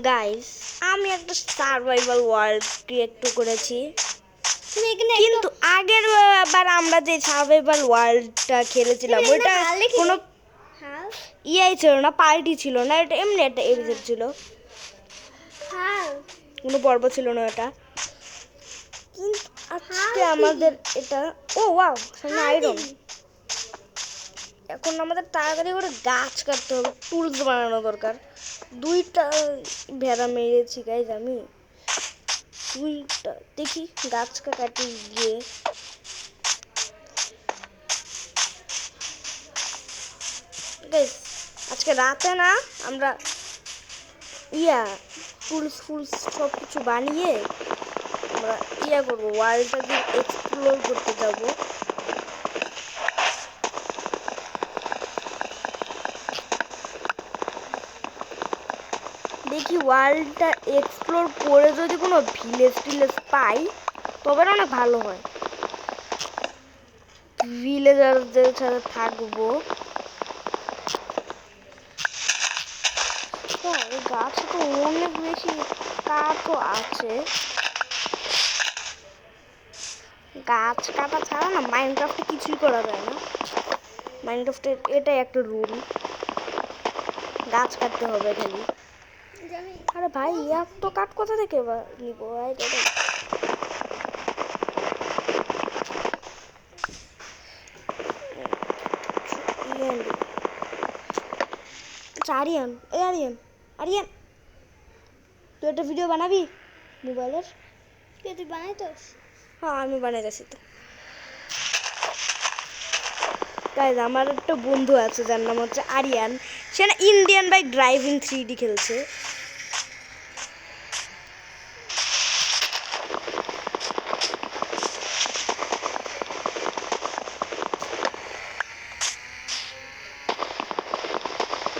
Guys, আমি একটা survival world create করেছি, কিন্তু আগের বার আমরা যে সার্ভাইভাল ওয়ার্ল্ডটা খেলেছিলাম ওইটা কোনো ইয়াই ছিল না, পার্টি ছিল না, এটা এমনি একটা এপিসোড ছিল, কোনো পর্ব ছিল না এটা। কিন্তু আজকে আমাদের এটা ওয়াও সামনে আয়রন। এখন আমাদের তাড়াতাড়ি করে গাছ কাটতে হবে, টুলস বানানো দরকার। 2টা ভেড়া মেরেছি গাইজ আমি, 2টা দেখি গাছ কাটি গিয়ে। গাইজ আজকে রাতে না আমরা টুলস সব কিছু বানিয়ে আমরা করবো, ওয়ার্ল্ডটাকে এক্সপ্লোর করতে যাবো। দেখি ওয়ার্ল্ডটা এক্সপ্লোর করে যদি কোনো ভিলেজ পাই তবে অনেক ভালো হয়, ভিলেজারদের সাথে থাকবো। এই গাছে তো অনেক বেশি কাঠও আছে, গাছ কাটা ছাড়া না মাইনক্রাফটে কিছুই করা যায় না। মাইনক্রাফটের এটাই একটা রুল, গাছ কাটতে হবে খালি। আরে ভাই এত কাঠ কোথা থেকে নিবো? আরিয়ান, আরিয়ান তুই একটা ভিডিও বানাবি মোবাইলের? তুই বানাইতোস? হ্যাঁ আমি বানাইতেছি তো। তাই আমার একটা বন্ধু আছে যার নাম হচ্ছে আরিয়ান, সে না ইন্ডিয়ান বাইক ড্রাইভিং 3D খেলছে।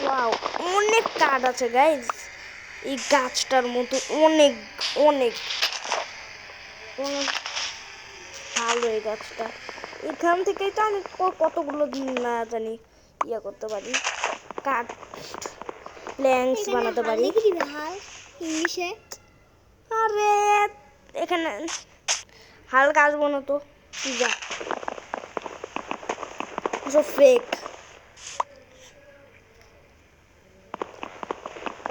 ওয়াও অনেক কাঠ আছে গাইজ, এই গাছটার মতো অনেক অনেক অনেক ভালো এই গাছটা। এখান থেকেই তো আমি কতগুলো না জানি করতে পারি, কাঠ প্ল্যাঙ্কস বানাতে পারি ইংলিশে। আরে এখানে হালকা আসবো না তো, যা ফেক।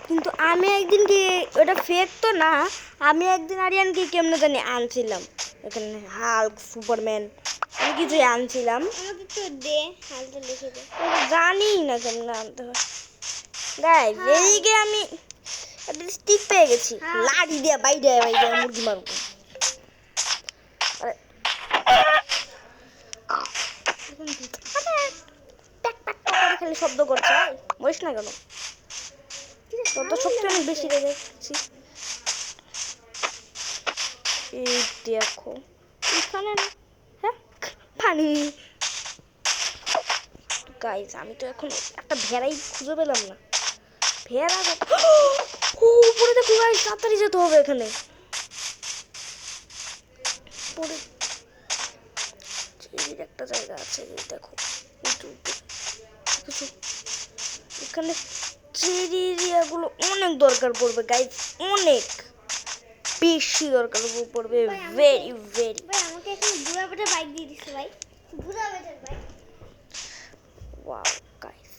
কিন্তু আমি একদিন কি ওটা ফেক তো না, আমি একদিন আরিয়ানকে কেমনে জানি আনছিলাম এখানে, হাল্ক সুপারম্যান আমি কিছুই আনছিলাম, জানি না কেমনে আনতে হয়। গাইস এইদিকে আমি একটা স্টিক পেয়ে গেছি, লাঠি দিয়ে বাইরে মুরগি মারবো। খালি শব্দ করছে, বলিস না কেন? তত শক্তি অনেক বেশি রেখেছি। এই দেখো এখানে না, হ্যাঁ পানি। গাইস আমি তো এখন একটা ভেড়াই খুঁজে পেলাম না, ভেড়া উপরে দেখো গাইস, তাড়াতাড়ি যেতে হবে এখানে। পরে একটা জায়গা আছে দেখো, এখানে চেরি এরিয়াগুলো অনেক দরকার পড়বে গাইস, অনেক বেশি দরকার পড়বে, ভেরি ভেরি। ভাই আমাকে এখন বুড়া বেটা বাইক দিয়ে দিছে ভাই, বুড়া better bike. Wow guys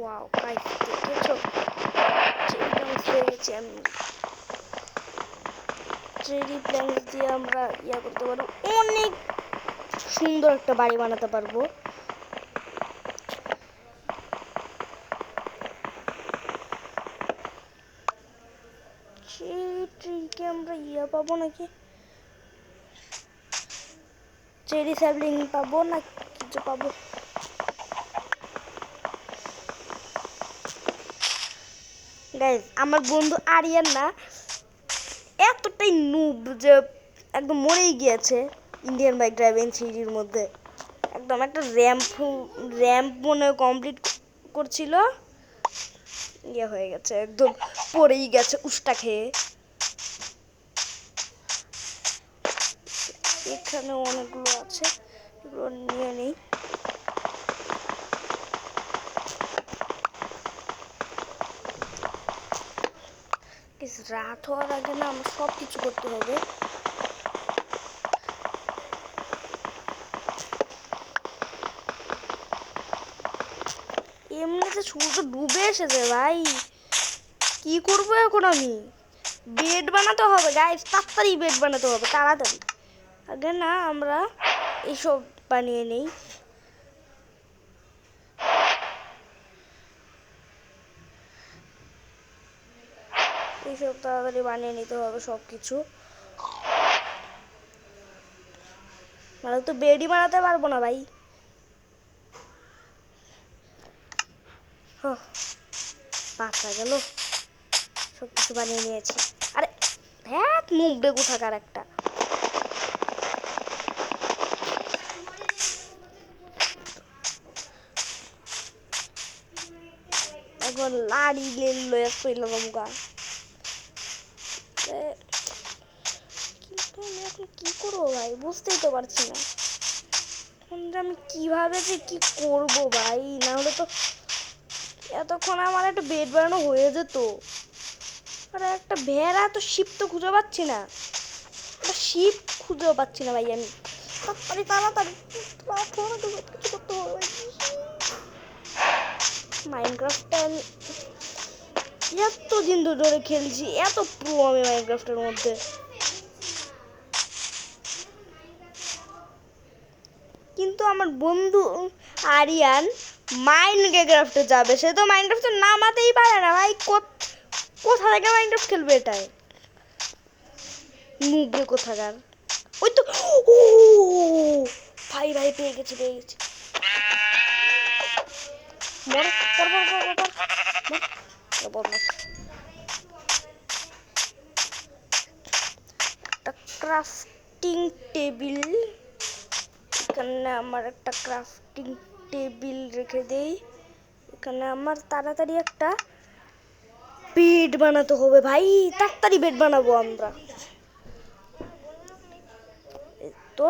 wow guys দেখেছো, চেরি প্ল্যাঙ্ক দিয়ে আমরা করতে পারবো, অনেক সুন্দর একটা বাড়ি বানাতে পারবো। ট্রিকে আমরা পাবো নাকি, চেরি স্যাপলিং পাবো না কিছু পাবো? গাইজ আমার বন্ধু আরিয়ান না এতটাই নুব যে একদম মরেই গিয়েছে ইন্ডিয়ান বাইক ড্রাইভিং 3Dর মধ্যে। একদম একটা র্যাম্প মনে কমপ্লিট করছিল, হয়ে গেছে, একদম পড়েই গেছে উষ্টা খেয়ে। এখানে অনেকগুলো আছে, এগুলো নিয়ে নেই। রাত হওয়ার আগে না আমার সব কিছু করতে হবে। এমনিতে সূর্য ডুবে এসেছে ভাই, কি করবো এখন আমি? বেড বানাতে হবে গাইস, তাড়াতাড়ি বেড বানাতে হবে, তাড়াতাড়ি। আগে না আমরা এইসব বানিয়ে নেই। এইসব তাড়াতাড়ি বানিয়ে নিতে হবে সব কিছু, মানে তো বেডই বানাতে পারবো না ভাই। বাচ্চা গেল, সব কিছু বানিয়ে নিয়েছি। আরে হ্যাঁ, মুখ বেগু থাকার একটা। এখন লাড়ি লেলো একটু মুগা, কিন্তু আমি এখন কি করবো ভাই বুঝতেই তো পারছি না। এখন যে আমি কিভাবে যে কি করবো ভাই, না হলে তো এতক্ষণ আমার একটা বেড বানানো হয়ে যেত। আরে একটা ভেড়া তো শিপ তো খুঁজে পাচ্ছি না, একটা শিপ খুঁজেও পাচ্ছি না ভাই আমি। তাড়াতাড়ি তাড়াতাড়ি কিছু করতে হবে। মাইনক্রাফটটা আমি এতদিন ধরে খেলছি, এত প্রো আমি মাইনক্রাফটের মধ্যে। কিন্তু আমার বন্ধু আরিয়ান মাইনক্রাফটে যাবে, সে তো মাইনক্রাফটে নামাতেই পারে না ভাই। কোথা থেকে মাইনক্রাফট খেলবে এটাই, নুবে কোথাকার। ওই তো ও ভাই ভাই পেয়ে গেছি পেয়ে গেছি। মর পর পর পর পর পর একটা ক্রাফটিং টেবিল, এখানে আমার একটা ক্রাফটিং টেবিল রেখে দেই। এখানে আমার তাড়াতাড়ি একটা বেড বানাতে হবে ভাই, তাড়াতাড়ি বেড বানাবো আমরা। তো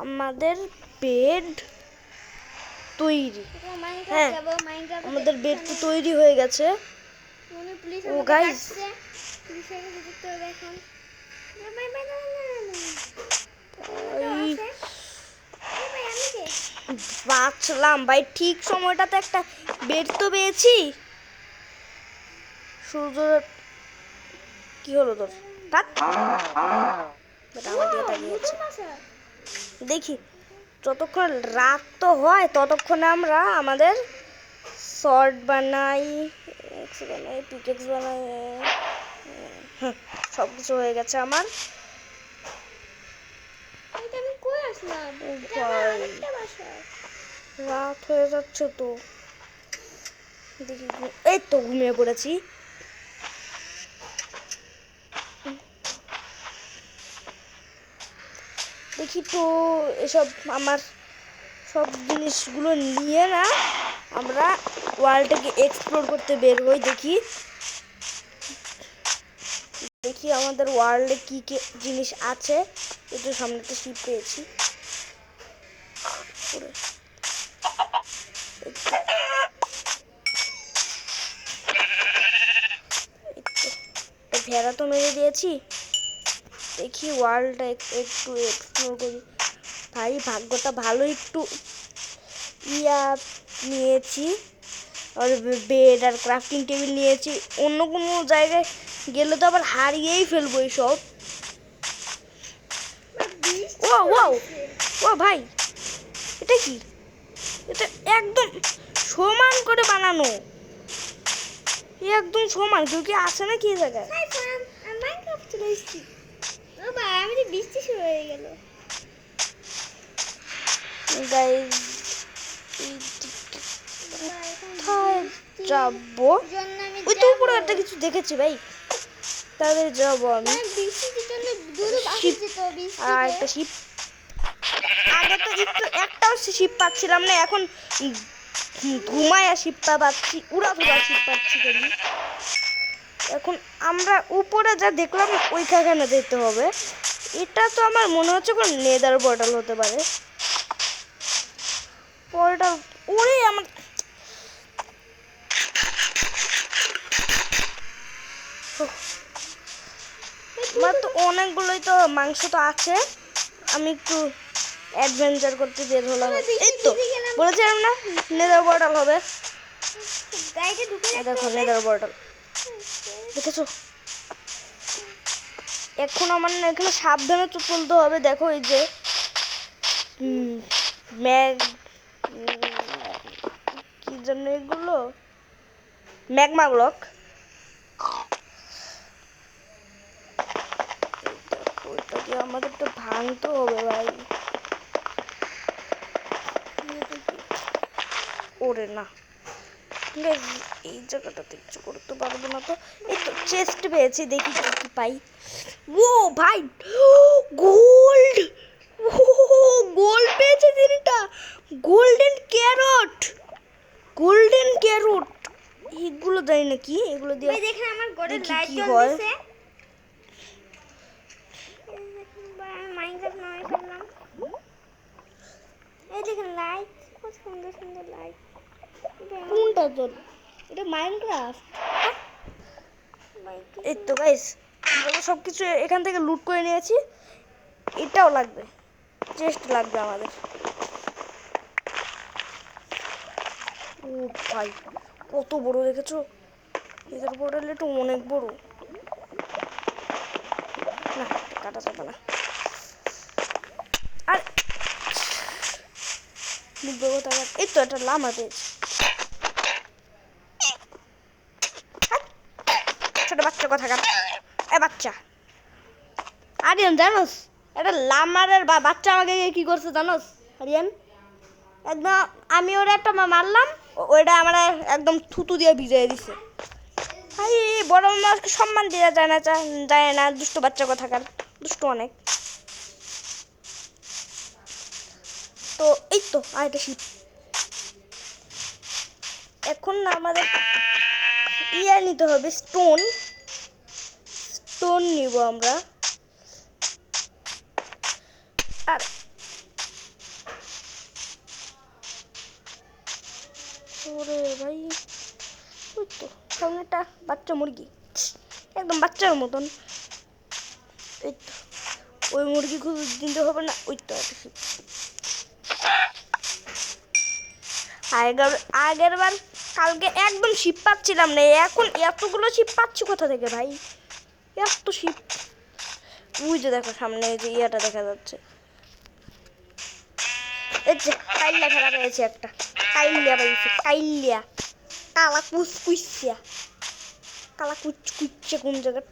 আমাদের বেড তৈরি, হ্যাঁ আমাদের বেড তো তৈরি হয়ে গেছে। ও গাইস বাঁচলাম ভাই, ঠিক সময়টাতে একটা বেড তো পেয়েছি। সূর্য কি হলো তোর? দেখি যতক্ষণ রাত তো হয় ততক্ষণে আমরা আমাদের শর্ট বানাই, পিকেক্স বানাই, সব কিছু হয়ে গেছে আমার। রাত হয়ে যাচ্ছে তো, দেখি এই তো ঘুমিয়ে পড়েছি। দেখি তো এসব আমার সব জিনিসগুলো নিয়ে না আমরা ওয়ার্ল্ডটাকে এক্সপ্লোর করতে বের হই। দেখি দেখি আমাদের ওয়ার্ল্ডে কি কি জিনিস আছে। একটু সামনে একটা শিপ পেয়েছি, ভেড়া তো মেরে দিয়েছি। দেখি ওয়ার্ল্ডটা একটু এক্সপ্লোর করি ভাই। ভাগ্যটা ভালো, একটু নিয়েছি, আর বেড আর ক্রাফটিং টেবিল নিয়েছি। অন্য কোনো জায়গায় গেলে তো আবার হারিয়েই ফেলবো এইসব। ও ও ও ভাই, এটা কি? এটা একদম সমান করে বানানো, একদম সমান। কেউ কি আছে নাকি এই জায়গায়? আমি তো বৃষ্টি শুরু হয়ে গেল গাইস। যাবো ওই তো উপরে একটা কিছু দেখেছি ভাই, তাদের যাবো আমি। আর একটা শিপ, আগে তো একটাও শিপ পাচ্ছিলাম না, এখন ঘুমায়া শিপটা পাচ্ছি, উড়া শিপ পাচ্ছি। এখন আমরা উপরে যা দেখলাম ওইখানে যেতে হবে। এটা তো আমার মনে হচ্ছে কোনো নেদার পোর্টাল হতে পারে। পোর্টাল ওরে আমার অনেকগুলোই তো মাংস তো আছে, আমি একটু অ্যাডভেঞ্চার করতে বের হলাম। এই তো বলেছিলাম না নেদার পোর্টাল হবে। দেখো নেদার পোর্টাল দেখেছো। এখন আমার না এখানে সাবধানে তো চলতে হবে। দেখো এই যে ম্যাগ কি জন্য এগুলো ম্যাগমা ব্লক, ওইটাকে আমাদের তো ভাঙতে হবে ভাই। ওরে না এই জায়গাটাতে কিছু করতে পারবো না তো। এই তো চেস্ট পেয়েছি, দেখি কি পাই। ও ভাই গোল্ড, গোল্ড পেয়েছে তিনটা, গোল্ডেন ক্যারট, গোল্ডেন ক্যারট। এগুলো দেয় নাকি? এগুলো দিয়ে দেখেন আমার ঘরে দেখি লাইট কি হয়। জ্বলছে। মাইনক্রাফট নয় করলাম। এই দেখেন লাইট, কত সুন্দর সুন্দর লাইট। কোনটা তোর? এটা মাইনক্রাফট। এই তো গাইস আমরা সব কিছু এখান থেকে লুট করে নিয়েছি। এটাও লাগবে, চেস্ট লাগবে আমাদের। ও ভাই কত বড় দেখেছো, এদের পোর্টাল একটু অনেক বড়। না কাটা যাবে না। আর এই তো একটা লামা পেয়েছি। ছোট বাচ্চা কথা কাট, এ বাচ্চা আরিয়ান জানোস এটা লামারের বাচ্চা আমাকে কি করছে জানোস আরিয়ান? একদম আমি ওরা একটা মারলাম, ওইটা আমার একদম থুতু দিয়ে ভিজিয়ে দিছে। ভাই বড় মানুষকে সম্মান দেওয়া যায় না, দুষ্ট বাচ্চা কথাকার, দুষ্ট অনেক। তো এই তো আর একটা শীত। এখন না আমাদের ইয়া নিতে হবে, স্টোন। স্টোন নিব আমরা। আর ওরে ভাই ওই তো সামনে একটা বাচ্চা মুরগি, একদম বাচ্চার মতন। এই তো ওই মুরগি খুঁজে দিতে হবে না। ওই তো একটা শীত। আগের বার কালকে একদম শিপ পাচ্ছিলাম না, এখন এতগুলো শিপ পাচ্ছি কোথা থেকে ভাই? এত শিপ। ওই যে দেখো সামনে যে ইয়াটা দেখা যাচ্ছে, এই যে কাইল্লা খেলা পেয়েছে একটা, কাইল্লা পেয়েছে, কাইল্লা কালা কুচকুচ্চা, কালা কুচকুচ্চা কোন জায়গায়,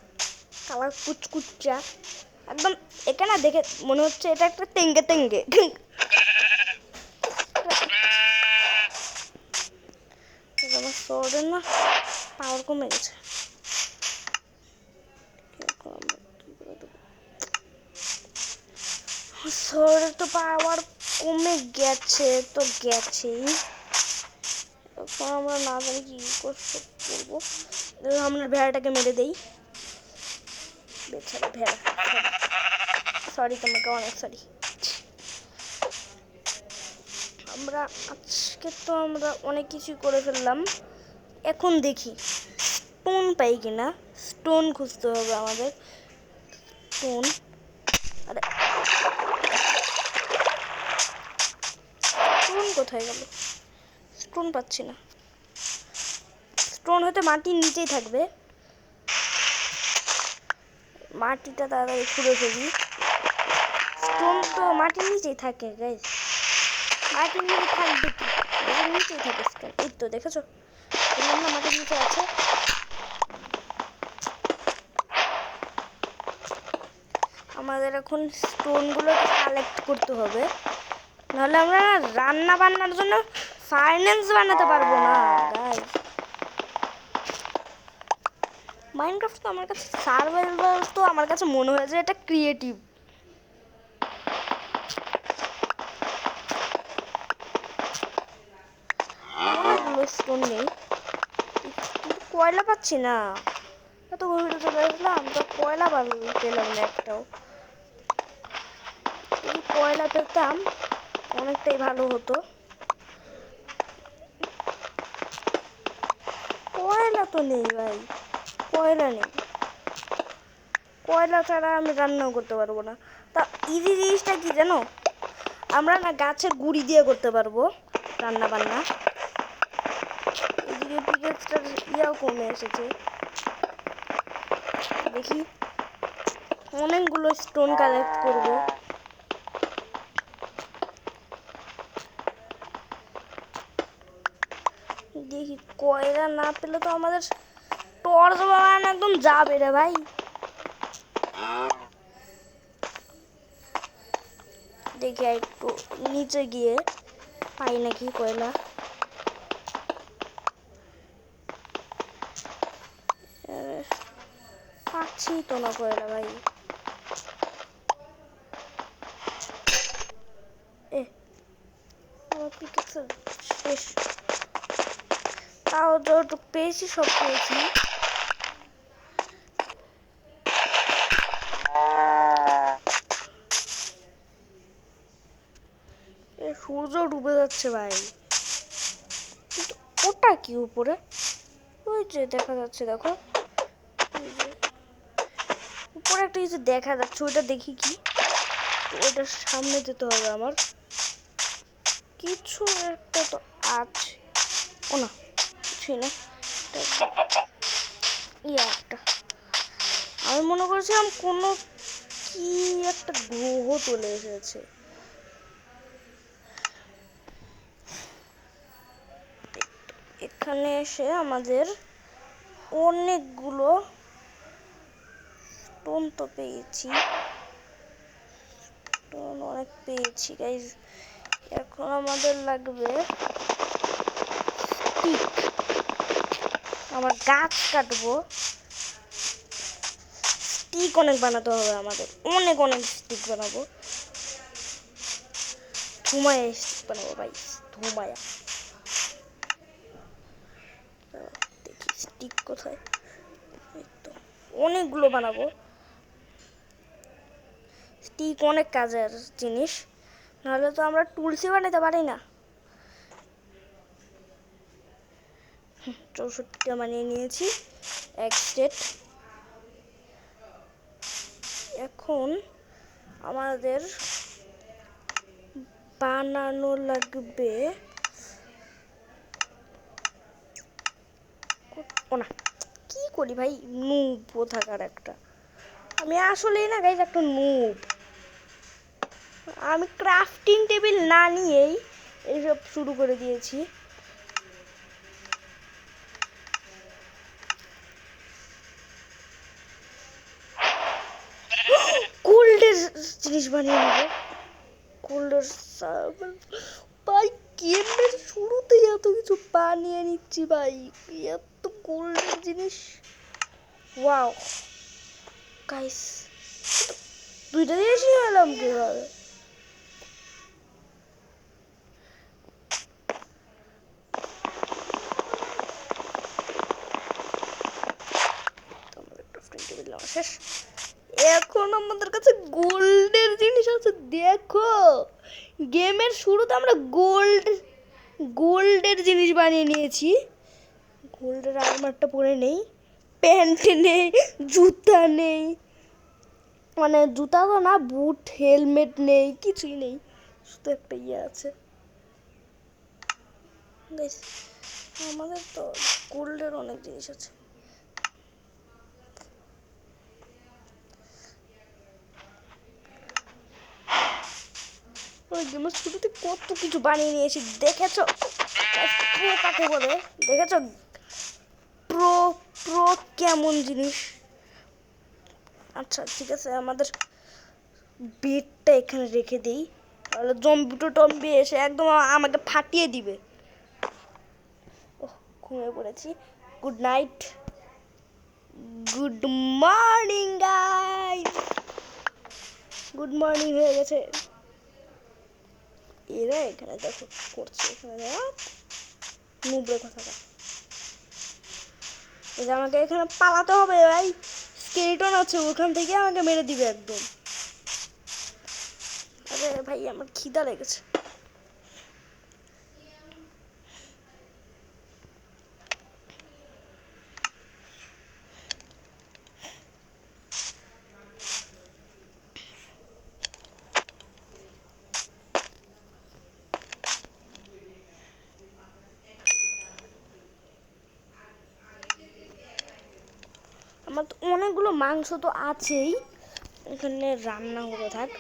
কালা কুচকুচ্চা একদম। এখানে দেখে মনে হচ্ছে এটা একটা তেঙ্গে তেঙ্গে। আমার শরীরের না পাওয়ার কমে গেছে। শরীরের তো পাওয়ার কমে গেছে তো গেছেই। এখন আমরা না জানি কি করবো। আমরা ভেড়াটাকে মেরে দেই। বেচারা ভেড়া, সরি তোমাকে অনেক সরি। আমরা আজকে তো আমরা অনেক কিছুই করে ফেললাম। এখন দেখি স্টোন পাই কিনা, স্টোন খুঁজতে হবে আমাদের। স্টোন, আরে স্টোন কোথায় গেল? স্টোন পাচ্ছি না। স্টোন হয়তো মাটির নিচেই থাকবে, মাটিটা তাড়াতাড়ি খুঁড়ে ফেলি। স্টোন তো মাটির নিচেই থাকে গাইস, মাটির নিচে থাকবে কি, মাটির নিচেই থাকে স্টোন। এই তো দেখেছো বললাম না মাটির নিচে আছে। আমাদের এখন স্টোনগুলো কালেক্ট করতে হবে, নাহলে আমরা রান্না বান্নার জন্য ফাইন্যান্স বানাতে পারবো না গাইস। মাইনক্রাফট তো আমার কাছে সার্ভাইভাল, তো আমার কাছে মনে হয় যে এটা ক্রিয়েটিভ। অনেকগুলো স্টোন নেই, কিন্তু কয়লা পাচ্ছি না। এত গভীরে চলে আসলাম তো কয়লা পেলাম না একটাও। যদি কয়লা পেতাম অনেকটাই ভালো হতো। কয়লা তো নেই ভাই, কয়লা নেই, কয়লা ছাড়া আমি রান্নাও করতে পারবো না। তা ইজি জিনিসটা কি জানো, আমরা না গাছের গুঁড়ি দিয়ে করতে পারবো রান্না বান্না। এদিকে পিকেক্সটার ইয়াও কমে এসেছে। দেখি অনেকগুলো স্টোন কালেক্ট করব। দেখি কয়লা না পেলে তো আমাদের টর্চ বানানো একদম যাবে রে ভাই। দেখি একটু নিচে গিয়ে পাই নাকি কয়লা। পাচ্ছি তো না কয়লা ভাই। এ আমার পিকেক্স শেষ। তাও যতটুকু পেয়েছি সব পেয়েছি। সূর্য ডুবে যাচ্ছে ভাই। কিন্তু ওটা কি উপরে? ওই যে দেখা যাচ্ছে, দেখো উপরে একটা কিছু দেখা যাচ্ছে, ওইটা দেখি কি। ওইটার সামনে যেতে হবে আমার। কিছু একটা তো আছে। ও না, কিছুই না। একটা আমি মনে করছিলাম কোনো কি একটা গ্রহ চলে এসেছে। এখানে এসে আমাদের অনেকগুলো স্টোন তো পেয়েছি, স্টোন অনেক পেয়েছি গাইজ। এখন আমাদের লাগবে স্টিক। আমার গাছ কাটবো, স্টিক অনেক বানাতে হবে আমাদের, অনেক অনেক স্টিক বানাবো। ধুমায়া স্টিক বানাবো ভাই, ধুমায়া। দেখি স্টিক কোথায়। এই তো অনেকগুলো বানাবো। স্টিক অনেক কাজের জিনিস, নাহলে তো আমরা টুলসই বানাতে পারি না। 64টা বানিয়ে নিয়েছি এক সেট। এখন আমাদের বানানো লাগবে না কি করি ভাই, নুব থাকার একটা। আমি আসলেই না গাইজ একটা নুব। আমি ক্রাফটিং টেবিল না নিয়েই এইসব শুরু করে দিয়েছি। গোল্ডের জিনিস বানিয়ে নেবো, গোল্ডের ভাই। গেমের শুরুতেই এত কিছু বানিয়ে নিচ্ছি ভাই, এত গোল্ডের জিনিস। ওয়াও গাইস, দুইটা জিনিস নিয়ে এলাম কিভাবে? শেষ। এখন আমাদের কাছে গোল্ডের জিনিস আছে, দেখো গেমের শুরুতে আমরা গোল্ডের জিনিস বানিয়ে নিয়েছি। গোল্ডের আর্মারটা পরে নেই, প্যান্ট নেই, জুতা নেই, মানে জুতা তো না, বুট হেলমেট নেই, কিছুই নেই, শুধু একটা ইয়ে আছে। আমাদের তো গোল্ডের অনেক জিনিস আছে। ওই গেমের শুরুতে কত কিছু বানিয়ে নিয়েছি, দেখেছো? প্রো কাকে বলে দেখেছো? প্রো প্রো কেমন জিনিস। আচ্ছা ঠিক আছে, আমাদের বেডটা এখানে রেখে দিই, তাহলে জম্বিটো টম্বি এসে একদম আমাকে ফাটিয়ে দিবে। ওহ, ঘুমিয়ে পড়েছি। Good night, good morning guys. Good morning হয়ে গেছে। এরা এখানে দেখো করছে, এখানে নুবরে কথা। আমাকে এখানে পালাতে হবে ভাই, স্কেলেটন আছে ওখান থেকে আমাকে মেরে দিবে একদম। আরে ভাই আমার খিদা লেগেছে। আমার তো অনেকগুলো মাংস তো আছেই, এখানে রান্না হতে থাক।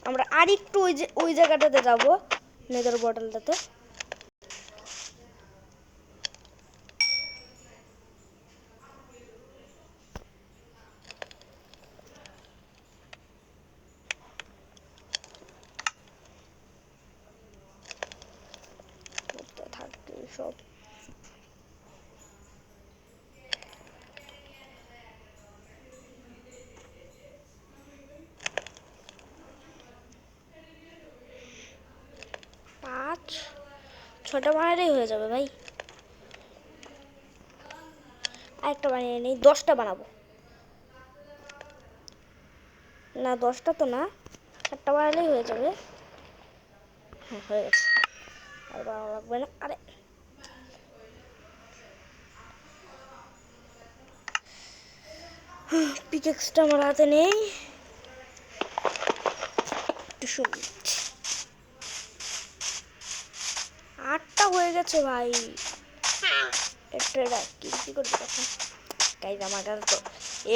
আমরা আরেকটু ওই জায়গাটাতে যাবো, নেদার বটলটাতে। থাকবে সব। পাঁচ ছটা বানালেই হয়ে যাবে ভাই। আরেকটা বানিয়ে নিই, 10টা বানাবো। না 10টা তো না, 4টা বানালেই হয়ে যাবে। হ্যাঁ হয়ে গেছে, আর বানানো লাগবে না। আরে পিকেক্সটা আমার হাতে নেই, একটু সময় নিচ্ছি। 8টা হয়ে গেছে ভাই। এটা কি করবো এখন? গাইজ আমার কাছে তো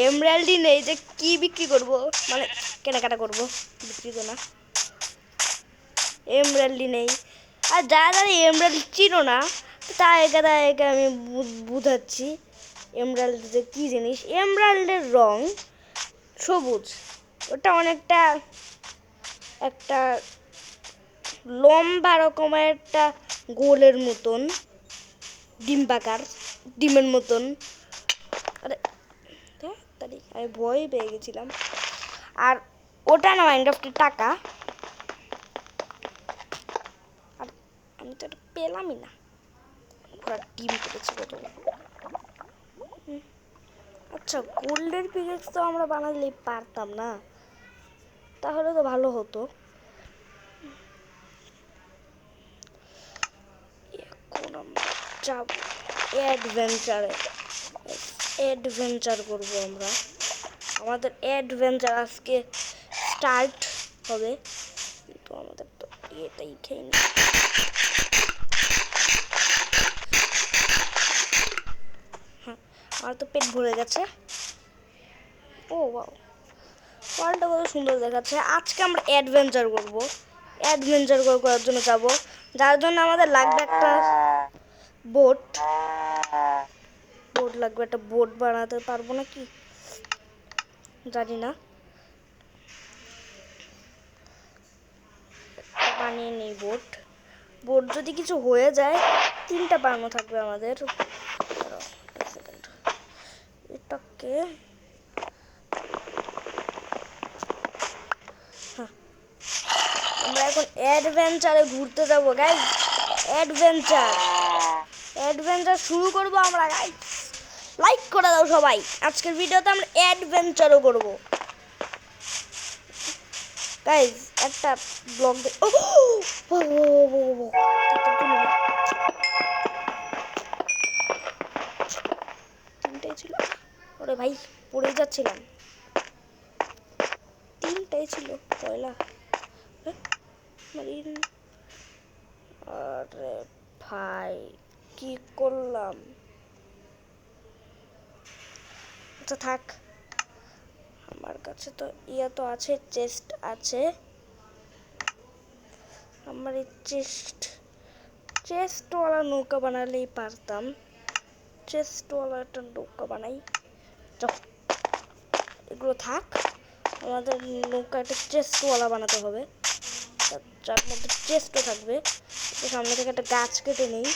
এমরাল্ডই নেই, যে কি বিক্রি করব, মানে কেনাকাটা করব, বিক্রি তো না। এমরাল্ডই নেই, আর যারা যারা এমরাল্ড চিনো না তাদেরকে আমি বুঝাচ্ছি এমরাল্ড যে কী জিনিস। এমরাল্ডের রং সবুজ, ওটা অনেকটা একটা লম্বা রকমের একটা গোলের মতন, ডিম পাকার ডিমের মতন। আরে তাড়াতাড়ি, আমি ভয় পেয়ে গেছিলাম। আর ওটা না মাইনক্রাফটের টাকা, আর আমি তো এটা পেলামই না। ওরা ডিম করেছে কত। আচ্ছা গোল্ডের পিকেক্স তো আমরা বানালেই পারতাম না, তাহলে তো ভালো হতো। এখন আমরা যাব অ্যাডভেঞ্চারে, অ্যাডভেঞ্চার করবো আমরা। আমাদের অ্যাডভেঞ্চার আজকে স্টার্ট হবে, কিন্তু আমাদের তো এটাই খেয়ে নি। হ্যাঁ আমার তো পেট ভরে গেছে। ও বাও, ওয়ালটা কত সুন্দর দেখাচ্ছে। আজকে আমরা অ্যাডভেঞ্চার করব, অ্যাডভেঞ্চার করার জন্য যাব, যার জন্য আমাদের লাগবে একটা বোট। বোট লাগবে, একটা বোট বানাতে পারবো নাকি জানি না, বানিয়ে নেই বোট। বোট যদি কিছু হয়ে যায় 3টা বানানো থাকবে আমাদের। এটাকে আমরা এখন অ্যাডভেঞ্চারে ঘুরতে যাব গাইস। অ্যাডভেঞ্চার অ্যাডভেঞ্চার শুরু করব আমরা গাইস। লাইক করে দাও সবাই, আজকের ভিডিওতে আমরা অ্যাডভেঞ্চারও করব গাইস। একটা ব্লগ তিনটাই ছিল, ওরে ভাই পড়ে যাচ্ছিলাম। 3টাই ছিল কয়লা। আরে ভাই কি করলাম? আচ্ছা থাক, আমার কাছে তো তো আছে, চেস্ট আছে। আমার এই চেস্টওয়ালা নৌকা বানালেই পারতাম। চেস্টওয়ালা একটা নৌকা বানাই, এগুলো থাক। আমাদের নৌকা একটা চেস্টওয়ালা বানাতে হবে, যার মধ্যে চেস্টও থাকবে। সামনে থেকে একটা গাছ কেটে নেই।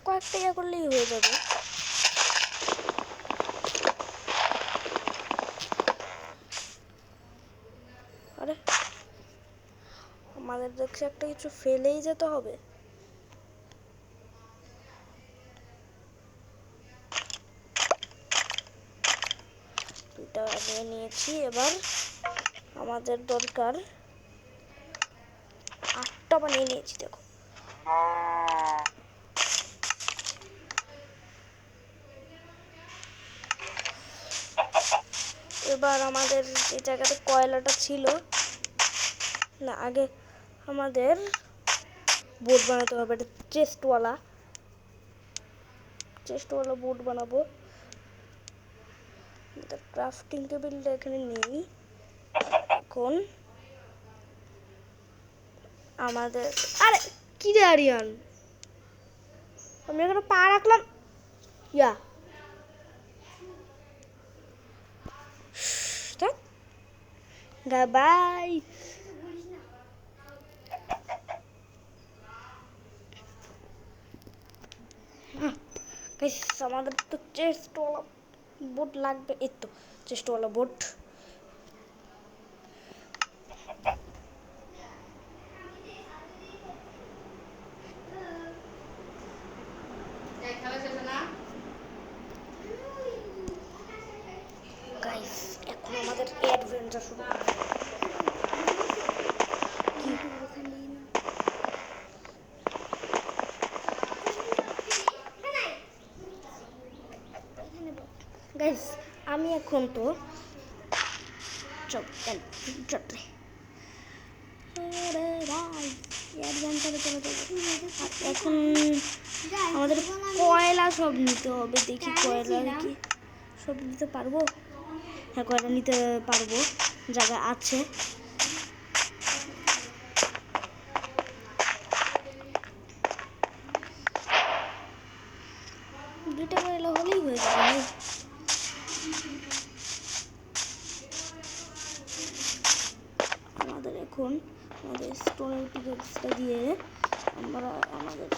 কয়েকটা করলেই হয়ে যাবে। আরে আমাদের দেখছি একটা কিছু ফেলেই যেতে হবে। দুইটা নিয়ে নিয়েছি, এবার আমাদের দরকার 8টা বানিয়ে নিয়েছি। দেখো এবার আমাদের যে জায়গাতে কয়লাটা ছিল না আগে আমাদের বোর্ড বানাতে হবে, এটা চেস্টওয়ালা বোর্ড বানাবো। ক্রাফটিং টেবিলটা এখানে নেই। এখন আমাদের আরে কি রে আরিয়ান, আমি এখানে পা রাখলাম ইয়া বাই। আমাদের তো চেস্টওয়ালা বোর্ড লাগবে, এই তো চেস্টওয়ালা বোর্ড। গাইস এখন আমাদের অ্যাডভেঞ্চার শুরু করব। গাইস আমি এখন তো এখন আমাদের কয়লা সব নিতে হবে, দেখি কয়লা কি সব নিতে পারবো। হ্যাঁ কয়লা নিতে পারবো, জায়গা আছে। দুইটা কয়লা হলেই হয়ে যাবে। আমাদের এখন আমাদের স্টোনের পিকেক্সটা দিয়ে আমরা আমাদের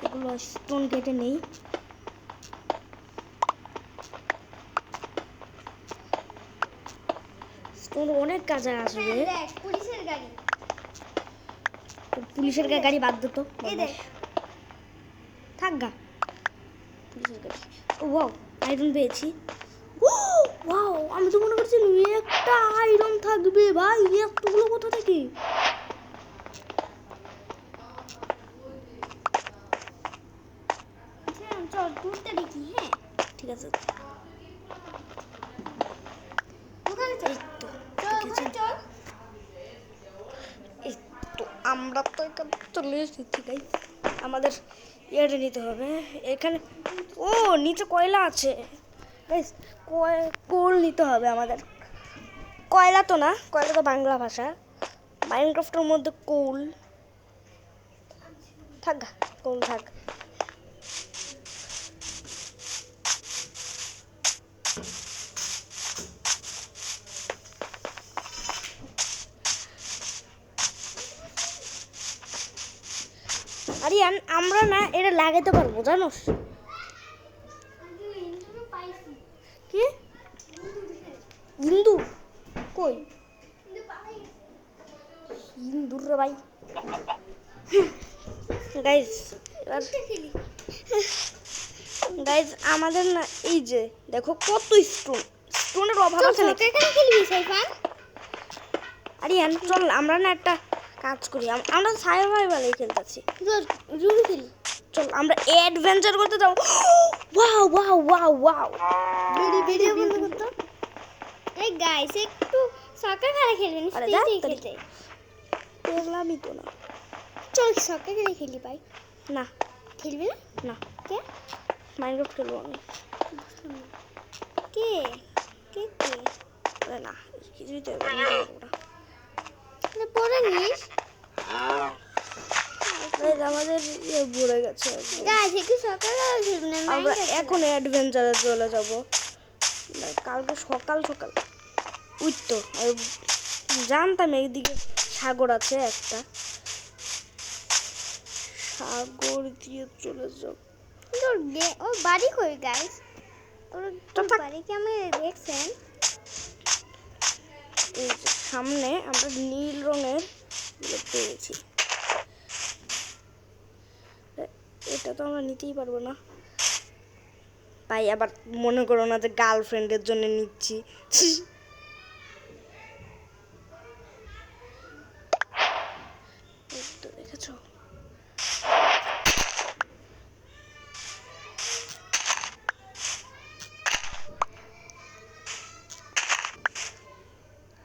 এগুলো স্টোন কেটে নেই। স্টোন অনেক কাজে আসবে। পুলিশের গাড়ি, পুলিশের গাড়ি বাদ দিত, এই দেখ থাক গা পুলিশের গাড়ি। ও ওয়াও আয়রন পেয়েছি। ওয়াও আমি তো মনে করছি একটা আয়রন থাকবে ভাই, এতগুলো কোথা থেকে? চল ঘুরতে দেখি। হ্যাঁ ঠিক আছে ওখানে চল, এই তো চল ওখানে চল। এই তো আমরা তো এখানে চলে এসেছি গাইস। আমাদের ইয়েটা নিতে হবে এখানে। ও নিচে কয়লা আছে গাইস, কোল নিতে হবে আমাদের। কয়লা তো না, কয়লা তো বাংলা ভাষা। মাইনক্রাফটের মধ্যে কোল থাক, কোল থাক। আরিয়ান আমরা না এটা লাগাইতে পারবো জানোস? কি হিন্দু কই? হিন্দুর রে ভাই। গাইস এবার গাইস আমাদের না এই যে দেখো কত স্টোনের অভাব আছে নাকি? এখানে খেলবি সাইফান? আরিয়ান চল আমরা না একটা কাজ করি, আমরা সার্ভাইভালে খেলতেছি। জুড়ে খেলি, চল আমরা অ্যাডভেঞ্চার করতে যাবো। Wow wow wow wow video বন্ধ করতো। এই গাইস একটু সকার খেলা খেলবেন, আরে স্টেজে যা, খেলতে। দেখলামই তো না। চল সকার খেলা খেলি ভাই। না খেলবি না? না কে মাইনক্রাফট খেলবো আমি। কে কে কে আরে না কিছুই তো পারবো না। পরে নিস। গাইস আমাদের ইয়ে ভরে গেছে। গাইস একটু সকার খেলা খেলবেন না? আমরা এখন অ্যাডভেঞ্চারে চলে যাব। কালকে সকাল সকাল ওই তো জানতাম এইদিকে সাগর আছে একটা, সাগর দিয়ে চলে যাব। ও বাড়ি কই গাইস? ওর তো থাক। বাড়ি কি আমি দেখছেন? এই যে সামনে আমরা নীল রঙের পেয়েছি। এটা তো আমরা নিতেই পারবো না ভাই, আবার মনে করো না যে গার্লফ্রেন্ডের জন্য নিচ্ছি। তো দেখেছো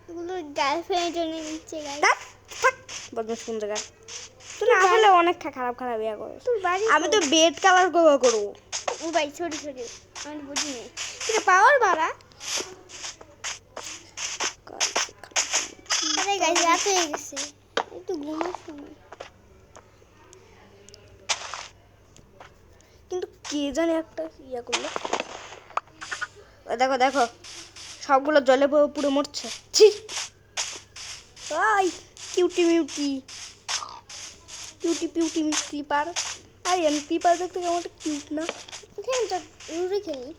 এগুলো গার্লফ্রেন্ডের জন্য নিচ্ছে গাইস। থাক থাক বদমাস কোন জায়গা তুই না হলে অনেক খারাপ খারাপ ইয়া করে তোর বাড়ি আমি তো বেড কালার করবো ও ভাই সরি আমি বুঝি নাই এটা পাওয়ার বাড়া। আরে গাইস রাত হয়ে গেছে একটু ঘুমার সময়। কিন্তু কে জানে একটা ইয়া করলো ওই দেখো দেখো সবগুলো জলে পুরো মরছে ছি ওই কিউটি মিউটি কিউটি পিউটি ক্লিপার আরে আমি ক্লিপার দেখতে কেমন একটা কিউট না এখানে তো রুড়ি খেলি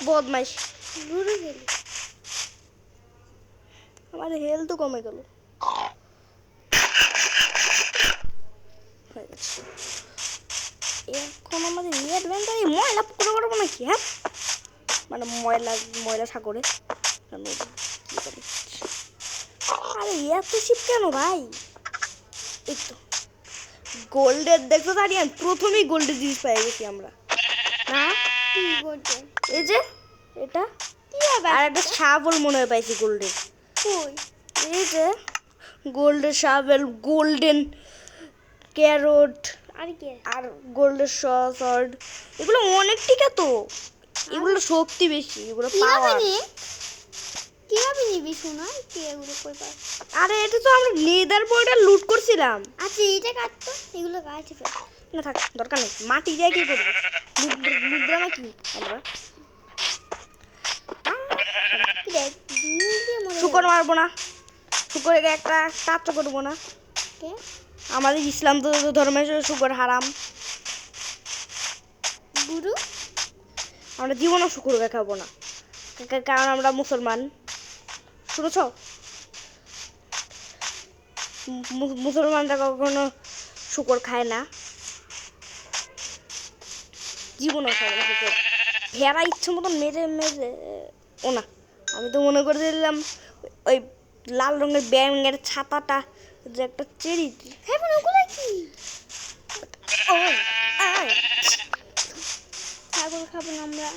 বদমাইশ রুড়ি খেলি আমার হেলথ তো কমে গেল এখন আমাদের অ্যাডভেঞ্চারে ময়লা পুকুরে করবো নাকি হ্যাঁ মানে ময়লা সাগরে আরে এত শিপ কেন ভাই এই তো গোল্ডের দেখো দাঁড়িয়ে প্রথমেই গোল্ডের জিনিস পেয়ে গেছি আমরা না কি করতে এই যে এটা কি আবার আর একটা শাবল মনে হয় পাইছি গোল্ডের কই এই যে গোল্ডেন শাবল গোল্ডেন ক্যারট আর কি আর গোল্ডেন সর্ড এগুলো অনেক টিকা তো এগুলো শক্তি বেশি এগুলো পাওয়ার কিভাবে নিবি শোনা কি এগুলো কই পাস আরে এটা তো আমরা নেদার বয়টা লুট করছিলাম আচ্ছা এটা কাটতো এগুলো কাটছে ফেল না থাক দরকার নেই মাটি দিয়ে কি করবো লুট দেওয়া নাকি আমরা কি দেখ দিয়ে মরে শুকর মারবো না শুকরকে একটা কাজ করবো না কে আমাদের ইসলাম তো ধর্মের শুকর হারাম গুরু আমরা জীবনও শুকরকে খাবো না কারণ আমরা মুসলমান শুনেছ মুসলমানরা কখনো শুকর খায় না জীবনও খাবে না শুকর ভেড়া ইচ্ছে মতন মেরে মেরে ও না আমি তো মনে করে দিলাম ওই লাল রঙের ব্যাঙের ছাতাটা যে একটা চেরি হ্যাঁ ওগুলো কি ছাগল খাবো না আমরা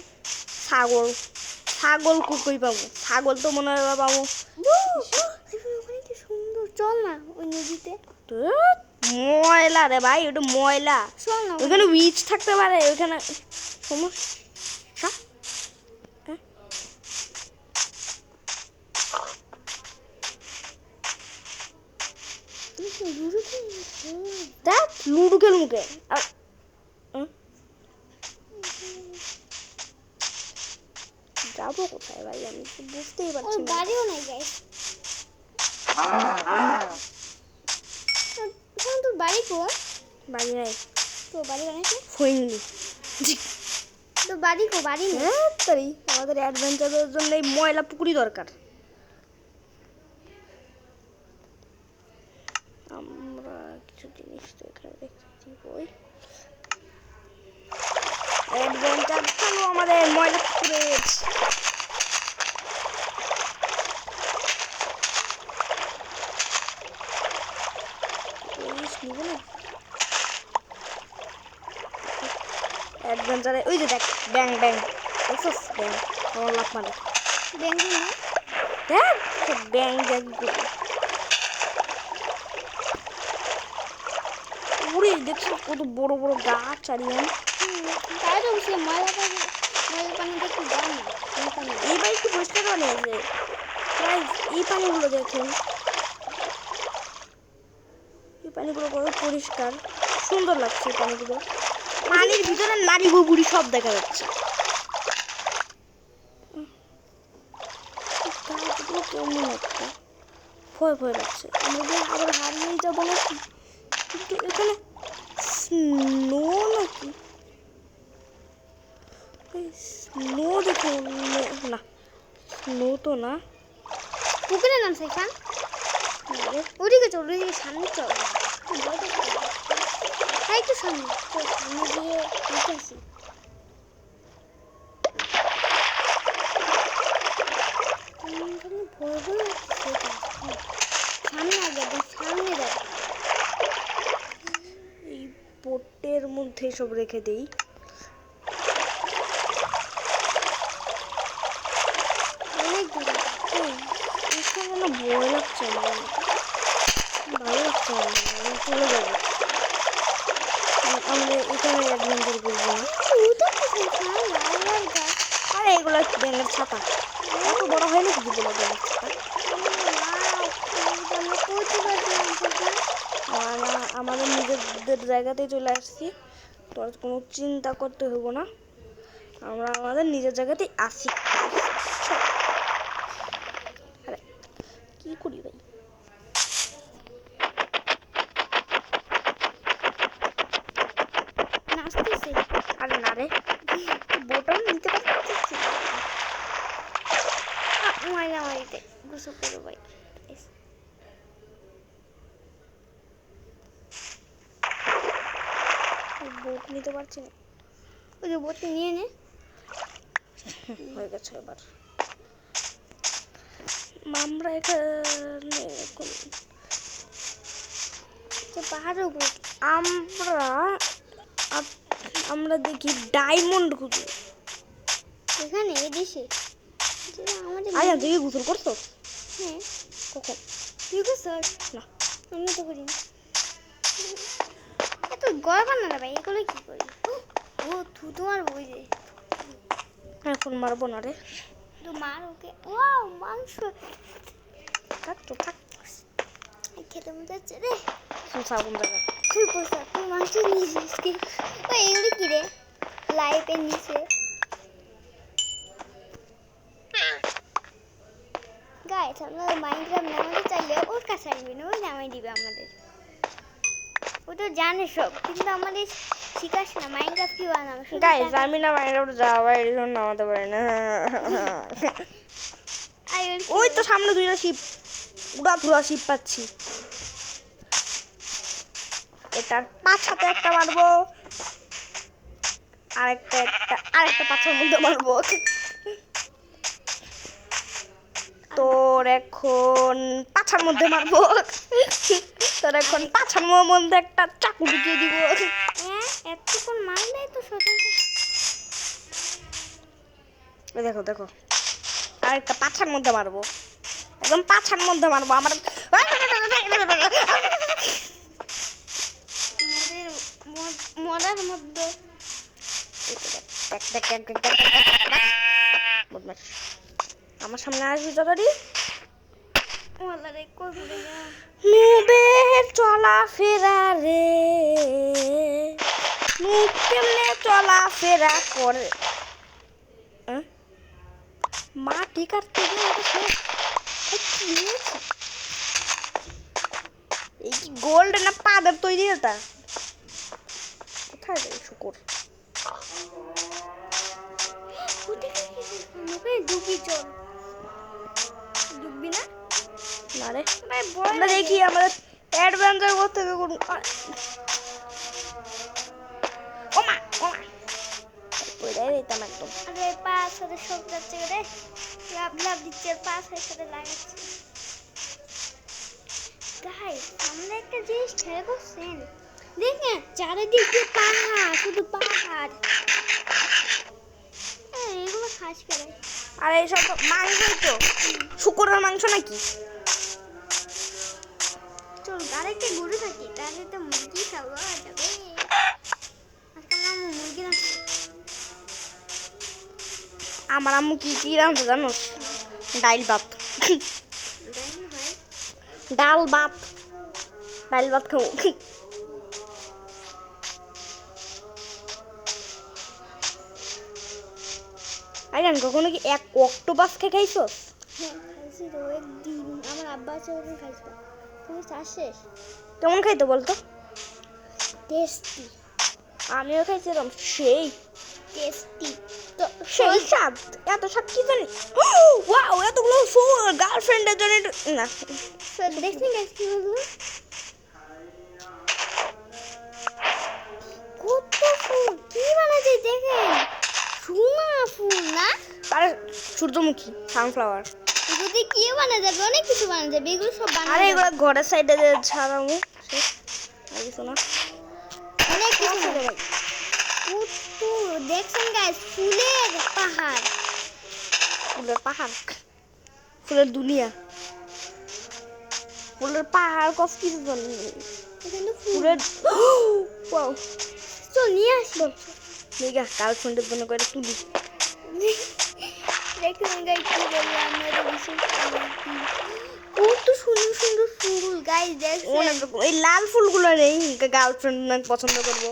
ছাগল ছাগল কুকুই পাবো ছাগল তো মনে হয় পাবো ওখানে কি সুন্দর চল না ওই নদীতে ময়লা রে ভাই ওটা ময়লা চল না ওখানে উইচ থাকতে পারে ওখানে সমস্যা দেখ লুডু খেল মুখে আর যাবো কোথায় ভাই আমি তো বুঝতেই পারছি ওর না বাড়িও নাই গাইস তোর বাড়ি কোন বাড়ি নাই তোর বাড়ি বানাইছে হইনি তোর বাড়ি কো বাড়ি নেই হ্যাঁ তাই আমাদের অ্যাডভেঞ্চারের জন্য এই ময়লা পুকুরি দরকার আমরা কিছু জিনিস তো এখানে দেখতেছি ওই অ্যাডভেঞ্চার চলো আমাদের ময়লা পুকুরে নিব না অ্যাডভেঞ্চারে ওই যে দেখ ব্যাং ব্যাং দেখছস ব্যাং আমার লাভ মানে বেঙ্গল না দেখ ব্যাং দেখ উড়ে দেখছো কত বড় বড় গাছ আর তাই তো সে ময়লা পানি দেখতে দাও না এই বাড়ি কি পরিষ্কার পানি আছে গাইস এই পানিগুলো দেখেন এই পানিগুলো কত পরিষ্কার সুন্দর লাগছে এই পানিগুলো পানির ভিতরে নারী বুড়ি সব দেখা যাচ্ছে গাছগুলো কেমন একটা ভয় ভয় লাগছে আমরা যে আবার হারিয়ে যাবো নাকি কিন্তু এখানে স্নো নাকি স্নো দেখে না স্নো তো না পুকুরে নাম সেখান ওদিকে চল ওদিকে সামনে চল তাই একটু সামনে চল সামনে গিয়ে দেখে আসি ভয় ভয় সামনে আগে সামনে যাবে এই পোটের মধ্যে মধ্যেই সব রেখে দেই। অনেক দূরে। এখানে না ভয় লাগছে আমার, ভালো লাগছে না, আমি চলে যাবো। আমরা এখানে অ্যাডভেঞ্চার করবো না। ওটা কোথায় শালা লাল গাছ? আরে এগুলো ব্যাঙের ছাতা, এত বড় হয় না কি বলে ব্যাঙের ছাতা। আমরা পৌঁছে পারছিলাম কোথায়? আমাদের নিজেদের জায়গাতেই চলে আসছি, তো আর কোনো চিন্তা করতে হবো না, আমরা আমাদের নিজের জায়গাতেই আসি। আরে কি করি ভাই, নাচতেছে। আরে না রে, বোটাম নিতে পারছি। মারামারিতে গোসল করো ভাই। বোট নিতে পারছি না। ওই যে বোটটা নিয়ে নে। হয়ে গেছে এবার। আমরা এখানে এখন তো পাহাড়ের উপরে আমরা দেখি ডায়মন্ড খুঁজি। এখানে এদেশে আমাদের আচ্ছা তুই কি গোসল করছো? হ্যাঁ কখন? তুই গোসল? না। আমি তো করি না। এত গরম না ভাই, এগুলো কি করি? ও তোমার বই যে এখন মারবো না রে, তো মার ওকে। ওয়াও মাংস থাক তো থাক, খেতে মজা হচ্ছে রে। সাবুন জায়গা। তুই পোষা, তুই মাংস নিয়েছিস কি? ওই এগুলো কি রে? লাইটের নিচে গাইস, আমরা মাইনক্রাফট নামাতে চাইলে ওর কাছে আসবে না, ও নামাই দিবে আমাদের। ও তো জানে সব, কিন্তু আমাদের শিখাস না মাইনক্রাফট কি বানাবো। গাইস আমি না মাইন্ড যাওয়া এর জন্য নামাতে পারি না। ওই তো সামনে দুইটা শিপ, উড়াধুরা শিপ পাচ্ছি। এটার পাছাতে একটা মারবো, আরেকটা পাছার মধ্যে মারবো। তোর এখন পাছার মধ্যে মারবো, তোর এখন পাছার মধ্যে একটা চাকু ঢুকিয়ে দিব। হ্যাঁ এতক্ষণ মারলে তো সত্যি। দেখো দেখো, আরেকটা পাছার মধ্যে মারবো, একদম পাছার মধ্যে মারবো আমার। মরার মধ্যে আমার সামনে আসবি তাড়াতাড়ি। ওয়ালারে করবে না। নুবের চলাফেরা রে, নুব কেমনে চলাফেরা করে। মাটি কাটতে গিয়ে এই কি গোল্ড না পাদের তৈরি এটা? কোথায় রে শুকুর? ডুবি চল, ডুববি না? না রে, ভাই ভয় আমরা লাগে। দেখি আমাদের অ্যাডভেঞ্চার করতে করুন। ওমা ওমা পড়ে দিতাম একদম। আরে পাস সাথে সব যাচ্ছে রে, লাভ লাভ দিচ্ছে, পাস এর সাথে লাগাচ্ছে। গাইস আমরা একটা জিনিস খেয়াল করছেন, দেখেন চারিদিকে পাহাড়, শুধু পাহাড়। এগুলো খাস করে। আর এইসব তো মাংসই তো, শুকুরের মাংস নাকি? চল আরেকটা গরু থাকি, তাহলে তো মুরগি খাওয়া যাবে। আজকাল আমার মুরগি রাখছে। আমার আম্মু কি কি রাঁধে জানো? ডাইল ভাত, ডাল ভাত, ডাইল ভাত খাবো। আইরান কখনো কি এক অক্টোপাস খাইছো? হ্যাঁ খাইছি তো একদিন, আমার আব্বা আছে ওকে খাইছিলাম। তুমি চাষ শেষ? কেমন খাইতো বলতো? টেস্টি, আমিও খাইছিলাম, সেই টেস্টি। তো সেই স্বাদ, এত স্বাদ কি জানি। ওয়াও এতগুলো ফুল গার্লফ্রেন্ডের জন্য না। দেখছেন গাইস কি বলবো, কত ফুল কি বানাচ্ছে দেখেন, সোনা ফুল না? আরে সূর্যমুখী, সানফ্লাওয়ার, যদি কি বানা যাবে, অনেক কিছু বানা যাবে, এগুলো সব বানা আরে যাবে। এগুলো ঘরের সাইডে ছাড়াবো, আর কিছু না। অনেক কিছু ভাই কত দেখছেন গাইস ফুলের পাহাড়। ফুলের পাহাড়, ফুলের দুনিয়া, ফুলের পাহাড় কত কিছু জানি। এখানে ফুল। ফুলের ওয়াও, চল নিয়ে আসি। মেগা গার্লফ্রেন্ডের জন্য করে তুলি। দেখুন গাইস কি বলবো আমরা তো বিশেষ কত সুন্দর সুন্দর ফুল গাইস দেখছেন। অনেক রকম। এই লাল ফুলগুলো নেই, গার্লফ্রেন্ড না পছন্দ করবো।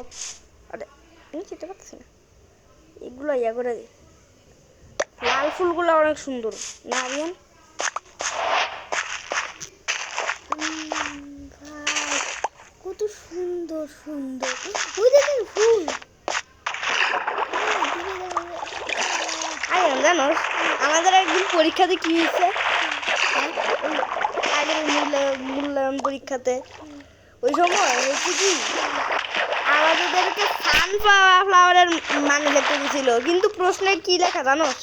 আরে আমি চিনতে পারছি না, এগুলো ইয়া করে দিই। লাল ফুলগুলো অনেক সুন্দর না আরিয়ান? ভাই কত সুন্দর সুন্দর ওই দেখেন ফুল। আরিয়ান জানো আমাদের একদিন পরীক্ষাতে কি হয়েছে? আগের মূল্যায়ন পরীক্ষাতে ওই সময় হয়েছে কি আমাদেরকে সানফ্লাওয়ারের মানে লিখতে দিয়েছিল, কিন্তু প্রশ্নে কি লেখা জানোস?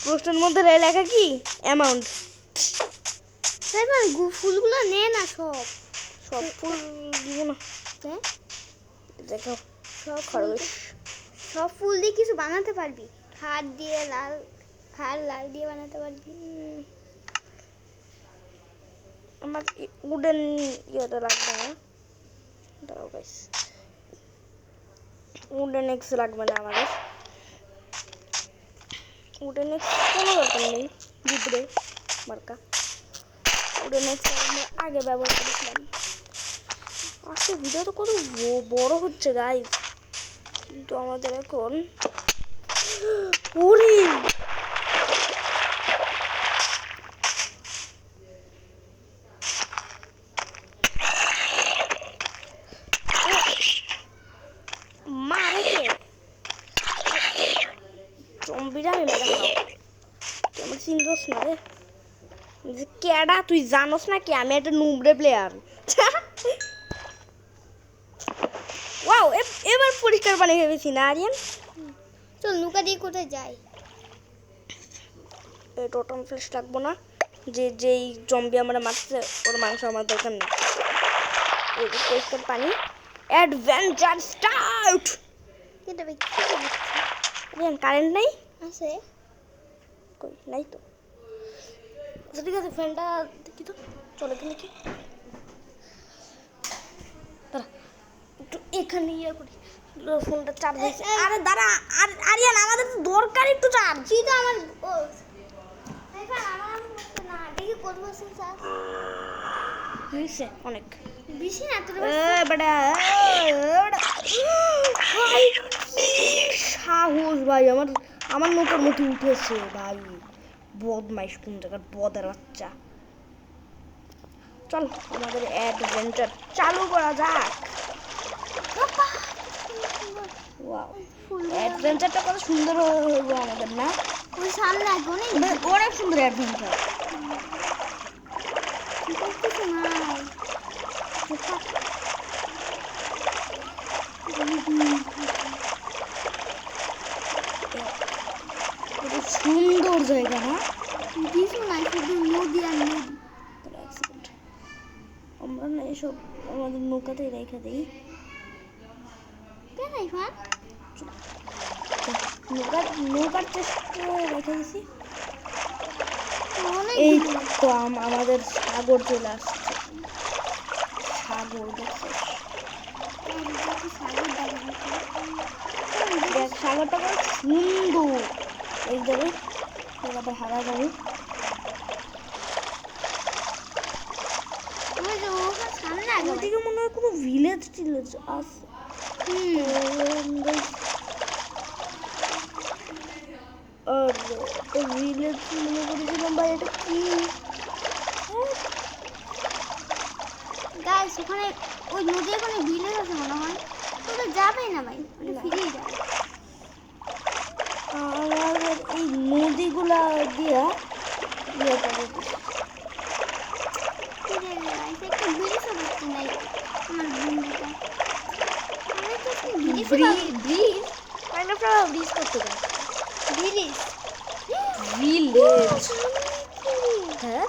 প্রশ্নের মধ্যে লেখা কি অ্যামাউন্ট। তাই মানে ফুলগুলো নে না সব সব ফুল দিব না, হ্যাঁ? দেখো সব খরগোশ। সব ফুল দিয়ে কিছু বানাতে পারবি, হাত দিয়ে লাল লাল দিয়ে বানাতে পারবি। আমার উডেন ইয়েটা লাগবে না, দাঁড়াও গাইস, উডেন এক্স লাগবে না আমাদের। উডেন এক্স কোনো দরকার নেই, জিব্রে মার্কা। উডেন এক্স আমরা আগে ব্যবহার করেছিলাম। আজকে ভিডিও তো কত বড় হচ্ছে গাইস, কিন্তু আমাদের এখন ওরে মারে কে জম্বিরা আমি মেরে খাও। তুই আমার চিনতোস না রে, যে কেডা তুই জানোস না কি আমি একটা নুবড়ে প্লেয়ার। ওয়াও, এবার পরিষ্কার পানি ভেবেছি না আরিয়ান? চল নৌকা দিয়ে কোথায় যাই? এই টোটাম ফ্লেশ রাখবো না, যেই জম্বি আমরা মারছে ওর মাংস আমার দরকার নেই। এই যে পরিষ্কার পানি, অ্যাডভেঞ্চার স্টার্ট। কেটে ভাই আরিয়ান কারেন্ট নাই? আছে কই নাই তো। আচ্ছা ঠিক আছে, ফ্যানটা দেখি তো চলে কিনা কি। দাঁড়া একটু এখানে ইয়ে করি, ফোনটা চার্জ হয়েছে। আরে দাঁড়া, আরিয়ান আমাদের তো দরকার একটু চার্জ। তুই তো আমার না দেখি কত বছর চাষ হয়েছে অনেক বেশি না তোর সাহস ভাই, আমার নৌকার মধ্যে উঠেছে ভাই। বদমাইশ কোন জায়গার বদের বাচ্চা। চল আমাদের অ্যাডভেঞ্চার চালু করা যাক। ওয়াও, অ্যাডভেঞ্চারটা কত সুন্দর হইব আমাদের না? ওই সামনে অনেক অনেক সুন্দর অ্যাডভেঞ্চার। কিছু নাই কত সুন্দর জায়গা না? কিছু নাই শুধু নদী আর নদী। আমরা না এসব আমাদের নৌকাতেই রেখে দিই। কেন ইরফান নৌকার চেষ্টা রেখে দিছি। অনেক এই তো আমাদের সাগর চলে আসছে। সাগর দেখছো? সাগর দেখ সাগরটা কত সুন্দর। এই ধরে আবার হারা যাবে। সামনে ওদিকে মনে হয় কোনো ভিলেজ টিলেজ আছে। আর ভিলেজ মনে করেছিলাম ভাই, এটা কি? গাইস ওখানে ওই নদীর ওখানে ভিলেজ আছে মনে হয়, ওটা যাবে না ভাই, ওটা ফিরেই যাবে। আমাদের এই নদীগুলা দিয়া ইয়ে করে একটা ব্রিজ হচ্ছে নাই আমার বন্ধুটা ব্রিজ মাইনক্রাফট ব্রিজ করতে যায়। ব্রিজ ভিলেজ হ্যাঁ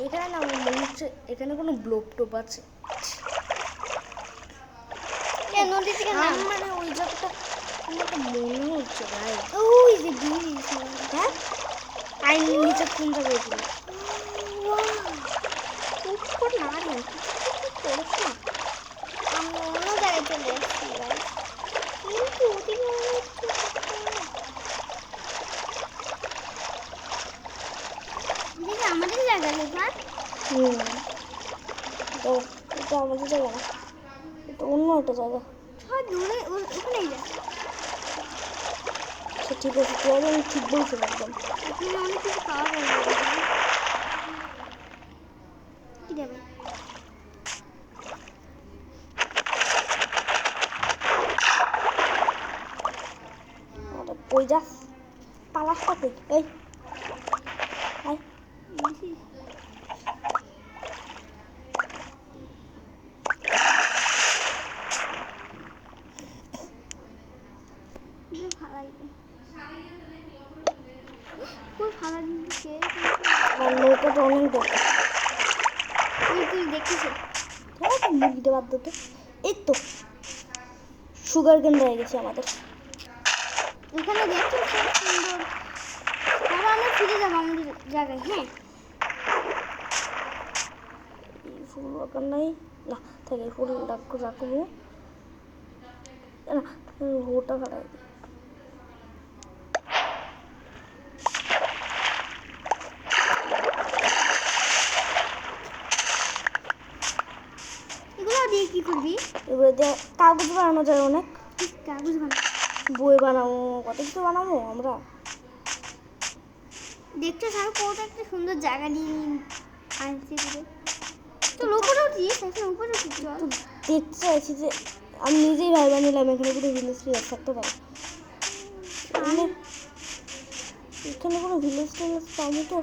এখানে না আমার মনে হচ্ছে এখানে কোনো ব্লক টোপ আছে। নদী থেকে নাম মানে ওই জায়গাটা আমার তো মনে হচ্ছে ভাই। ওই যে ব্রিজ হ্যাঁ আইনের নিচে কোন জায়গায় ছিল উপর না আরিয়ান করিস না। আমি অন্য জায়গায় চলে এসেছি guys। কিন্তু ওদিকে মনে হচ্ছে দিদি আমাদের জায়গা লেখার তো এটা আমাদের জায়গা না, এটা অন্য একটা জায়গা। সব দূরে ওখানেই যা আচ্ছা ঠিক আছে, তুই আগে আমি ঠিক বলছিলাম একদম। এখানে অনেক কিছু পাওয়া যাবে কি দেবে আরে কই যাস, পালাস কই? এই আয় আমার নৌকাটা অনেক দরকার। তুই দেখছিস হ্যাঁ তো মুরগিটা বাদ দিতে। এই তো সুগার কেন হয়ে গেছে আমাদের। এখানে দেখছো খুব সুন্দর। তারপর আমরা ফিরে যাবো আমাদের জায়গায়। হ্যাঁ এই ফুল দরকার নাই না, থাকে ফুল রাখবো না, ওটা কাটাই দিই। এগুলো দিয়ে কি করবি? এবারে দিয়ে কাগজ বানানো যায় অনেক, কাগজ বানা বই বানাবো, কত কিছু বানাবো আমরা। দেখছো স্যার কত একটা সুন্দর জায়গা নিয়ে আনছি করে। চল উপরে উঠিস, এখন উপরে উঠিস চল। তো দেখতে চাইছি যে আমি নিজেই ভাইবা নিলাম এখানে কোনো ভিলেজ টিলেজ থাকতে পারে। এখানে কোনো ভিলেজ টিলেজ পাবো তো?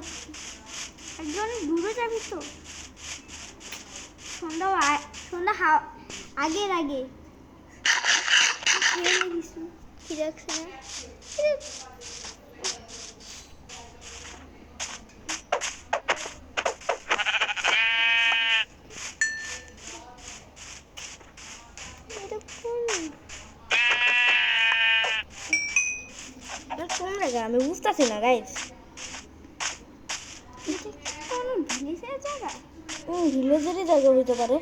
একদম অনেক দূরে যাবি তো। সন্ধ্যা আগের আগে খেয়ে নিস কি রাখছে না কোন জায়গা আমি বুঝতেছি না গাইজ। ভিলেজের জায়গা ভিলেজেরই জায়গা হইতে পারে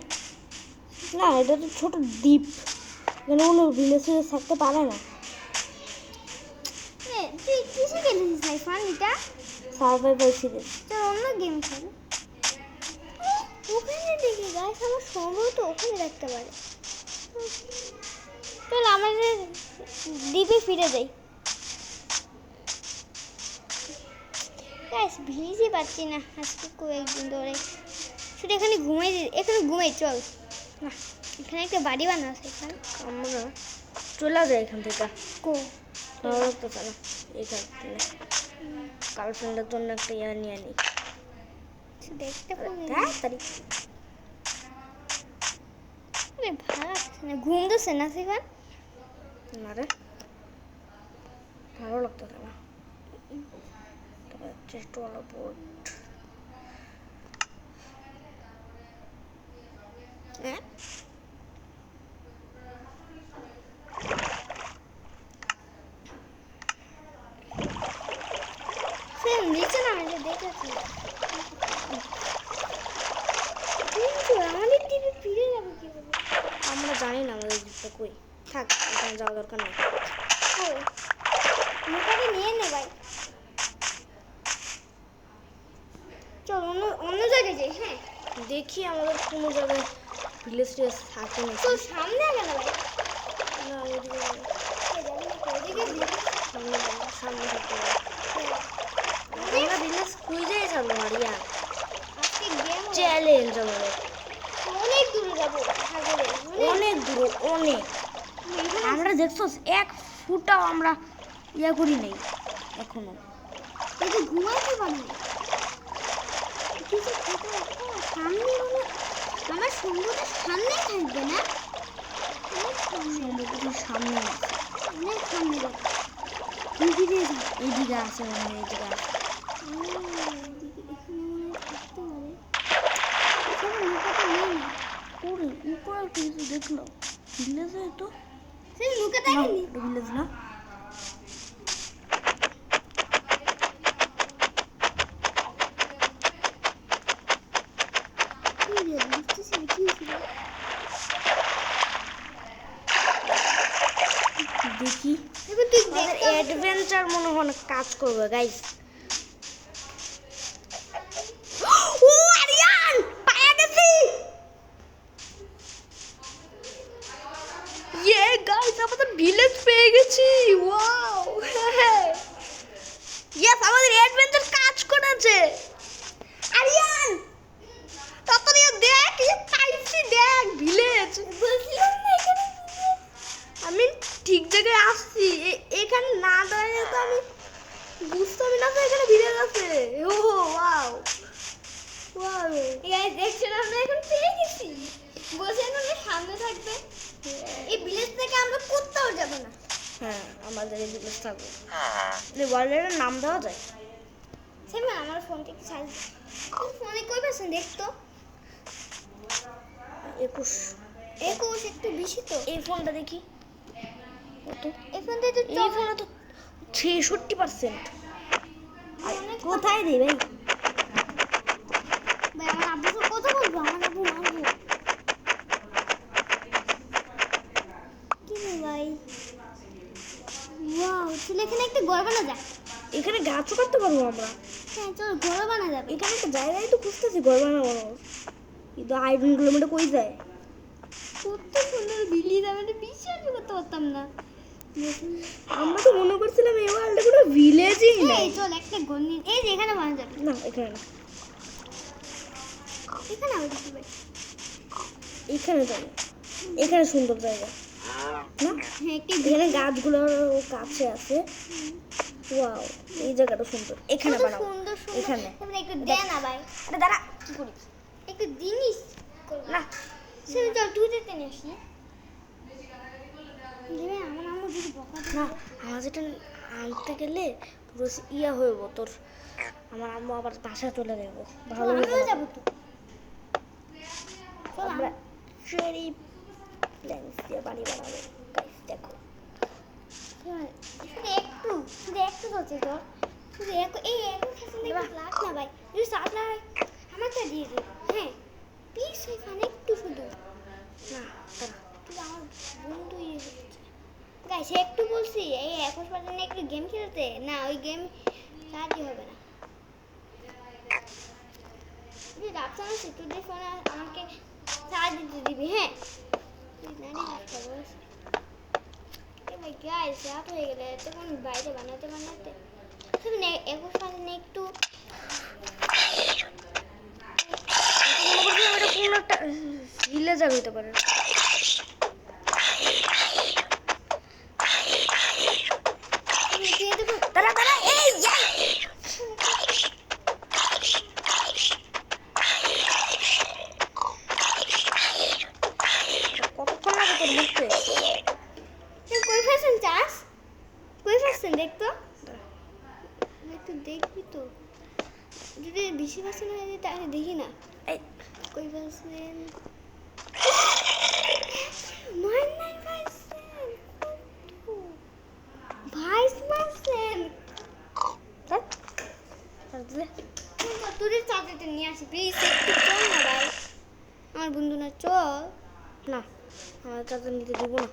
না, এটা তো ছোট দ্বীপ, এখানে কোনো ভিলেজ টিলেজ থাকতে পারে না। তুই কিসে খেলেছিস সাইফান এটা? Survival series. তোর অন্য গেম খেল। ওখানে দেখি গাছ আমার সম্ভবত ওখানে রাখতে পারে। চল আমাদের দ্বীপে ফিরে যাই। গাছ ভিজে পাচ্ছি না আজকে কয়েকদিন ধরে, শুধু এখানে ঘুমাই চল না। এখানে একটা বাড়ি বানা আছে এখানে, আমরা চলে যাই এখান থেকে। কো ভালো লাগতেছে না এখানে, গার্লফ্রেন্ডের জন্য একটা ইয়া নিয়ে নিই দেখতে তাড়াতাড়ি। ভালো লাগছে না, ঘুম ধরছে না সেখান। না রে ভালো লাগতেছে না। চেষ্টা হলো বোর্ড নিচে না আমি দেখেছি কিন্তু আমাদের টিভি ফিরে যাবে কিভাবে? আমরা জানি না আমাদের জিপটা কই। থাক এখানে যাওয়া দরকার নেই। কই নৌকাটা নিয়ে নে ভাই, চল অন্য জায়গায় যাই। হ্যাঁ দেখি আমাদের কোনো জায়গায় ভিলেজ টিলেজ থাকে না। চল সামনে আগে না ভাই, না ওইদিকে ওদিকে সামনে যাবো, সামনে থাকতে হবে। আমরা ভিলেজ খুঁজেই যাবো মারিয়া, আজকে গেম চ্যালেঞ্জ আমাদের। অনেক দূরে যাবো সাগরে, অনেক দূরে অনেক। আমরা দেখছো এক ফুটাও আমরা ইয়া করি নেই এখনো। এই যে ঘুমাইতে পারি কিছু সামনে আমার সুন্দরটা সামনেই থাকবে না, অনেক সামনে সামনে আছে, অনেক সামনে যাবে। এইদিকে আছে মনে হয়, এইদিকে আছে। এখানে থাকতে পারে। দেখলো ভিলেজে তো সেই মুখে দেখেনি ভিলেজ না কি রে বুঝতেছি না, কি ছিল দেখি এবার তুই আমাদের অ্যাডভেঞ্চার মনে হয় না কাজ করবে গাইস ও আরিয়ান পায়া গেছি ইয়ে গাইস আমাদের ভিলেজ পেয়ে গেছি ওয়াও ইয়েস আমাদের অ্যাডভেঞ্চার কাজ করেছে আরিয়ান তাড়াতাড়ি দেখ কি পাইছি দেখ ভিলেজ বলছিলাম না এখানে আমি ঠিক জায়গায় আসছি এখানে না দাঁড়িয়ে তো আমি বুঝতামই না তো এখানে ভিলেজ আছে ও ওয়াও ওয়াও গাইস দেখছেন আমরা এখন পেয়ে গেছি বসে না সামনে থাকবে এই ভিলেজ থেকে আমরা কোথাও যাব না হ্যাঁ আমাদের এই ভিলেজ থাকবে এই ওয়ার্ল্ডের নাম দেওয়া যায় সেমন আমার ফোনটা কি চার্জ ফোনে কই পাচ্ছেন দেখতো 21 একটু বেশি তো এই ফোনটা দেখি কত এই ফোনটা তো এই ফোনে তো 66% কোথায় দিই ভাই ভাই আমার আব্বু তো কথা বলবো আমার আব্বু মারবো কি রে ভাই ওয়াও চল এখানে একটা ঘর বানা যাক এখানে গাছও কাটতে পারবো আমরা হ্যাঁ চল ঘর বানা যাবে এখানে একটা জায়গায় তো খুঁজতেছি ঘর বানাবো কিন্তু আইরন কিলোমিটার কই যায় কত সুন্দর বিলি যাবে বিশ্বাস করতে পারতাম না আমরা তো মনে করছিলাম এই ওয়ার্ল্ডে কোনো ভিলেজই নাই এই চল একটা ঘর নিয়ে এই যে এখানে বানা যাবে না এখানে না এখানে আবার দেখি ভাই এখানে যাবে এখানে সুন্দর জায়গা না হ্যাঁ একটি এখানে গাছগুলো কাছে আছে ওয়াও এই জায়গাটা সুন্দর এখানে কত বানাবো সুন্দর সুন্দর এখানে এখানে একটু দে না ভাই আরে দাঁড়া কি করি একটু জিনিস না সেটা চল তুই যেতে নিয়ে আসি দেবে আমার আম্মু যদি বকা দেয় না আমার যেটা আনতে গেলে পুরো ইয়া হইব তোর আমার আম্মু আবার বাসায় চলে যাবো ভালো আমিও হবে না। যাবো তো চল আমরা চেরি প্ল্যান্স দিয়ে বাড়ি বানাবো গাইস দেখো শুধু একটু চলছে তোর শুধু এই এখন ফ্যাশন দেখে লাগ না ভাই যদি সাত লাখ আমারটা দিয়ে দে হ্যাঁ প্লিজ এখানে একটু শুধু না দাঁড়া তুই আমার বন্ধু ইয়ে হচ্ছে গাইস একটু বলছি এই 21% একটু গেম খেলতে না ওই গেম কাজই হবে না তুই রাখতে আছে তোদের ফোনে আমাকে চার্জ দিতে দিবি হ্যাঁ তুই নারী রাখতে বলছিস ভাই গাইস রাত হয়ে গেলে তখন বাইরে বানাতে শুধু 21% একটু মনে করছি ওটা কোনো একটা ভিলেজার হইতে পারে দিয়ে দেবো দাঁড়া দাঁড়া এই ইয়া! কতক্ষণ লাগে তোর বুঝতে তুই কই ফ্যাশন চাস কই ফ্যাশন দেখ তো একটু দেখবি তো যদি বেশি ফ্যাশন হয়ে যায় তাহলে দেখি না এই কই ফ্যাশন মান নাই ফ্যাশন ভাইস ফ্যাশন তোর চাচাটা নিয়ে আসি প্লিজ একটু চল না ভাই আমার বন্ধু না চল না আমার কাছে নিতে দিব না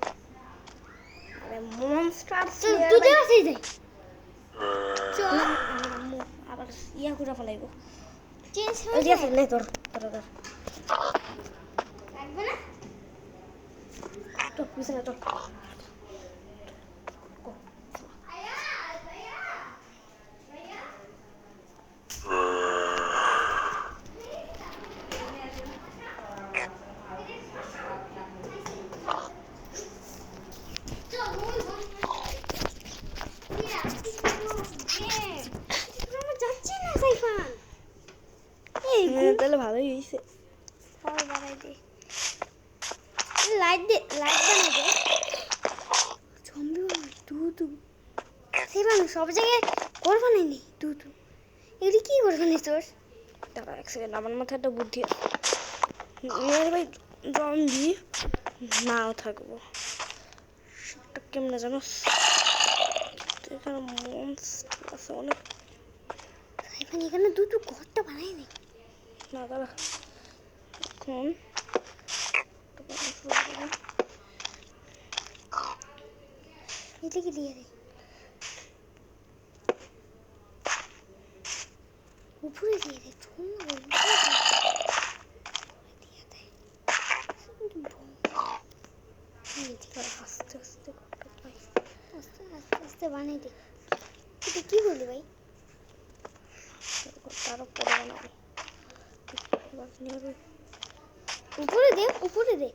আরে মনস্টার চল তুই আসেই যাই চল আবার ইয়া করে ফেলাইব চেঞ্জ ওই হয়ে যে আছে নে তোর তোর তোর লাগবে না তোর পিছনে তোর তাহলে ভালোই হয়েছে লাইট দে লাইট বানিয়ে দে জম্বি তু তু সেই বানু সব জায়গায় করবো না নি তু তু এগুলি কি করবো না তোর দাঁড়া এক সেকেন্ড আমার মাথায় একটা বুদ্ধি আছে মেয়ের ভাই জম্বি নাও থাকবো। সেটা কেমনে জানো, এখানে মনস্টার আছে অনেক। সাইফান এখানে দুটো ঘরটা বানাই নি। না দাঁড়া, এখন এটা কি দিয়ে দে, উপরে দিয়ে দে, আস্তে আস্তে আস্তে আস্তে আস্তে বানাই দে। এটা কি বলি ভাই? তারও পরে বানাবো। উপরে দে, উপরে দে,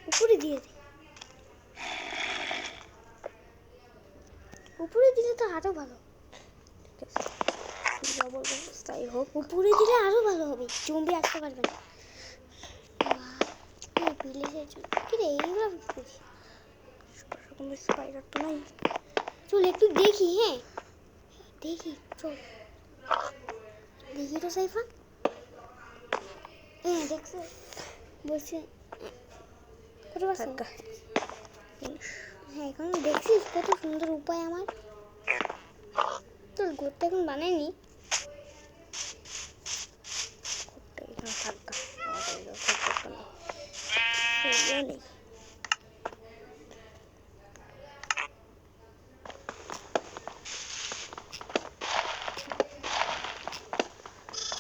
উপরে দিয়ে দে। উপরে দিলে তো আরো ভালো। তাই হোক, উপরে দিলে আরো ভালো হবে, জম্বি আসতে পারবে না। কিরে এইগুলো কি করিস? স্পাইডার তো নাই। চল একটু দেখি। হ্যাঁ দেখি, চল দেখি তো সাইফা। হ্যাঁ দেখছো, বলছে কত পারছো? হ্যাঁ এখন দেখছিস কত সুন্দর উপায় আমার। তোর ঘরটা এখন বানায়নি।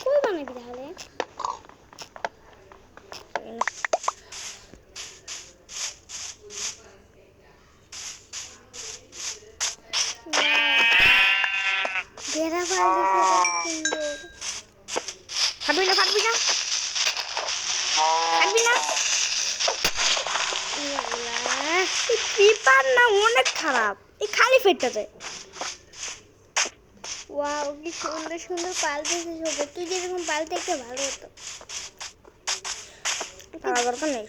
কই বানাবি তাহলে? বেড়া বাড়ি সুন্দর। ফাটবি না, ফাটবি না, ফাটবি না। ক্রিপার না অনেক খারাপ, এই খালি ফেটটা যায়। ওয়াও কি সুন্দর সুন্দর পালতেছিস হবে। তুই যেরকম পালতে একটু ভালো হতো। তার দরকার নেই।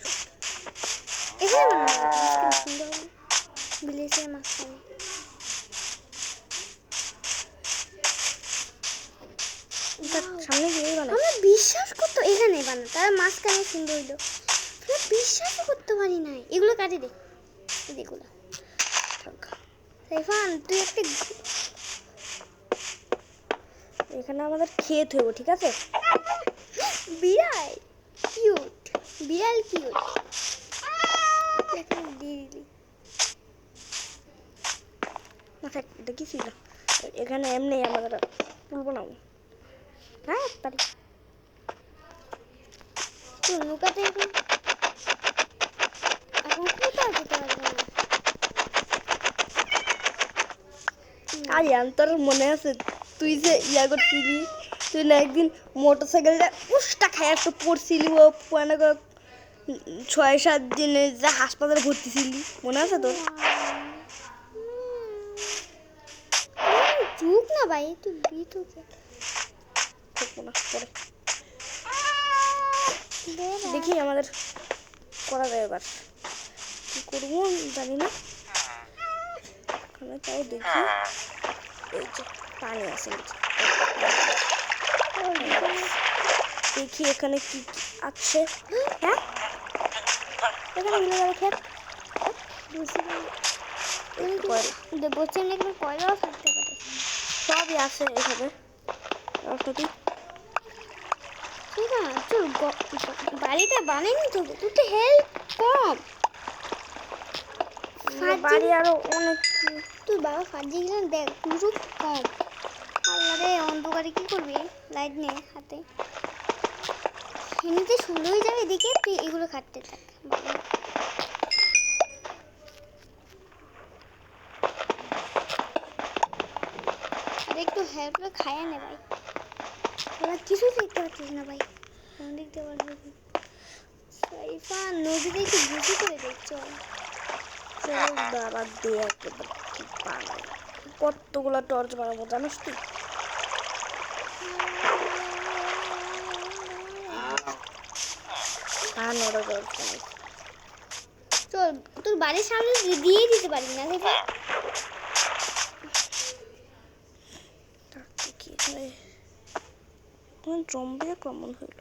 এখানে বানাবো সুন্দর হবে, বিলেসের মাঝখানে। সামনে গিয়ে বানাই। আমরা বিশ্বাস করতো এখানে বানা, তার মাঝখানে সুন্দর হইলো। বিশ্বাস করতে পারি নাই। এগুলো কাটি দে, এগুলো। সাইফান তুই একটা, এখানে আমাদের ক্ষেত হইব, ঠিক আছে? বিড়াল কিউট, বিড়াল কিউট। এখানে দিয়ে দিলি। এটা কি ছিল? এখানে এমনি আমাদের তুলব না। হ্যাঁ পারি। তুই নৌকাতে এখন কোথাও যেতে পারবে না। আরিয়ান, তোর মনে আছে তুই যে ইয়া করছিলি, তুই না একদিন মোটর সাইকেলটা উষ্টা খাই একটা পড়ছিলি, ও 6-7 দিনে যা হাসপাতালে ভর্তি ছিলি, মনে আছে তোর? চুপ না ভাই, তুই বিটুকে না পরে দেখি আমাদের করা যায়। এবার কি করবো জানি না, তাও দেখি। এই যে পানি আছে নিচে, দেখি এখানে কি কি আছে। হ্যাঁ এখানে মিলে যাবে ক্ষেত। বলছেন এখানে কয়লাও থাকতে পারে। সবই আছে এখানে। ঠিক আছে তোর বাড়িটা বানাইনি তো, তোর তো হেল্প কম। বাড়ি আরো অনেক। তুই বাবা ফাজিয়ে গেলেন দেখ, পুরো কম। আল্লাহ রে, অন্ধকারে কি করবি? লাইট নে হাতে, এমনিতে সুন্দর হয়ে যাবে। এদিকে তুই এগুলো খাটতে থাক। আর একটু হেল্প করে খাইয়া নে ভাই। ওরা কিছু দেখতে পাচ্ছিস না ভাই, দেখতে পারবি। সাইফান নদীতে একটু বুঝি করে দেখছো। দাঁড়া দিয়ে একেবারে কি বানাই, কতগুলো টর্চ বানাবো জানিস তুই? চল তোর বাড়ির সামনে দিয়ে দিতে পারি না সেটা। জম্বি আক্রমণ হইল।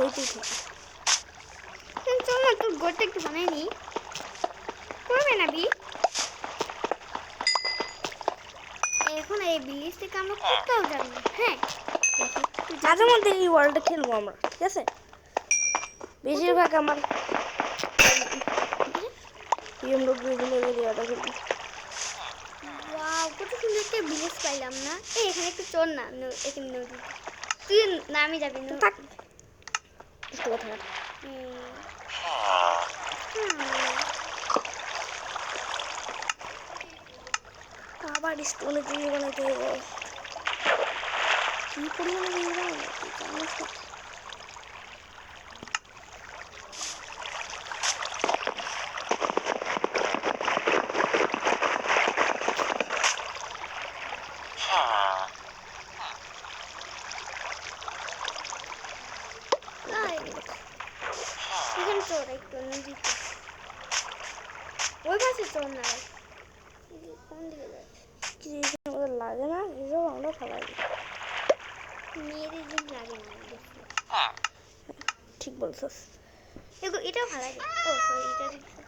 হইতেই থাকে। চল না তোর গোটটা একটু বানাই নি করবে না বি এখন এই বিলিজ থেকে আমরা কোথাও যাবো না হ্যাঁ মাঝে মধ্যে এই ওয়ার্ল্ডটা খেলবো আমরা, ঠিক আছে? বেশিরভাগ আমার BMW এরিয়াটা খেলবো। ওয়াও কত সুন্দর একটা বিলিজ পাইলাম না এই এখানে একটু চল না এখানে নদী তুই নামে যাবি না থাক একটু কথা বল। আবার স্টোনে দিয়ে বানাইতে হবে। কি পরিমাণে দিয়ে বানাবো তুই জানিস না? এখানে চল একটু নদীতে ওই পাশে চল না কোন দিকে যাচ্ছে কি এখানে আমাদের লাগে না, এসব আমরা খেলাই দিই। মেয়েদের দিন লাগে না আমাদের ঠিক বলছিস। এটাও ভালো লাগে ও সরি এটা দেখছি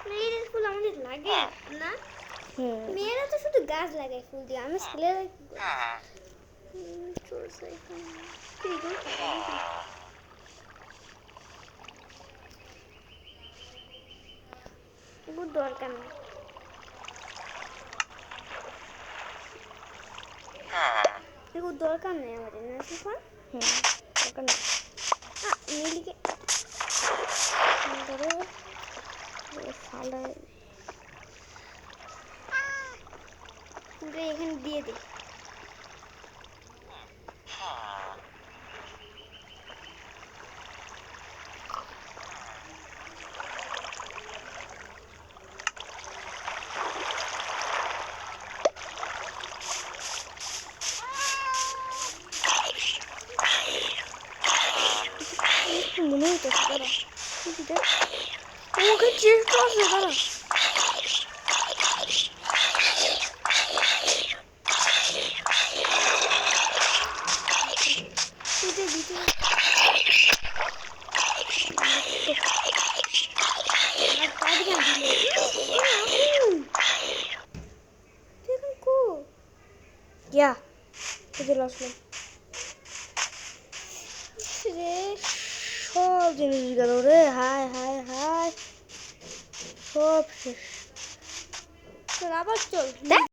মেয়েদের ফুল আমাদের লাগে না মেয়েরা তো শুধু গাছ লাগায় ফুল দিয়ে আমি ছেলেরা চলছে এগুলো দরকার নেই এগুলো দরকার নেই আমাদের না সুফান দরকার নেই। নীলিকে এখানে দিয়ে দে মনে হইতেছে দাঁড়া ওকে চেষ্টা আছে দাঁড়া क्या চলে আসলো রে সব জিনিস গেল রে হায় হায় হায় সব শেষ আবার চল দেখ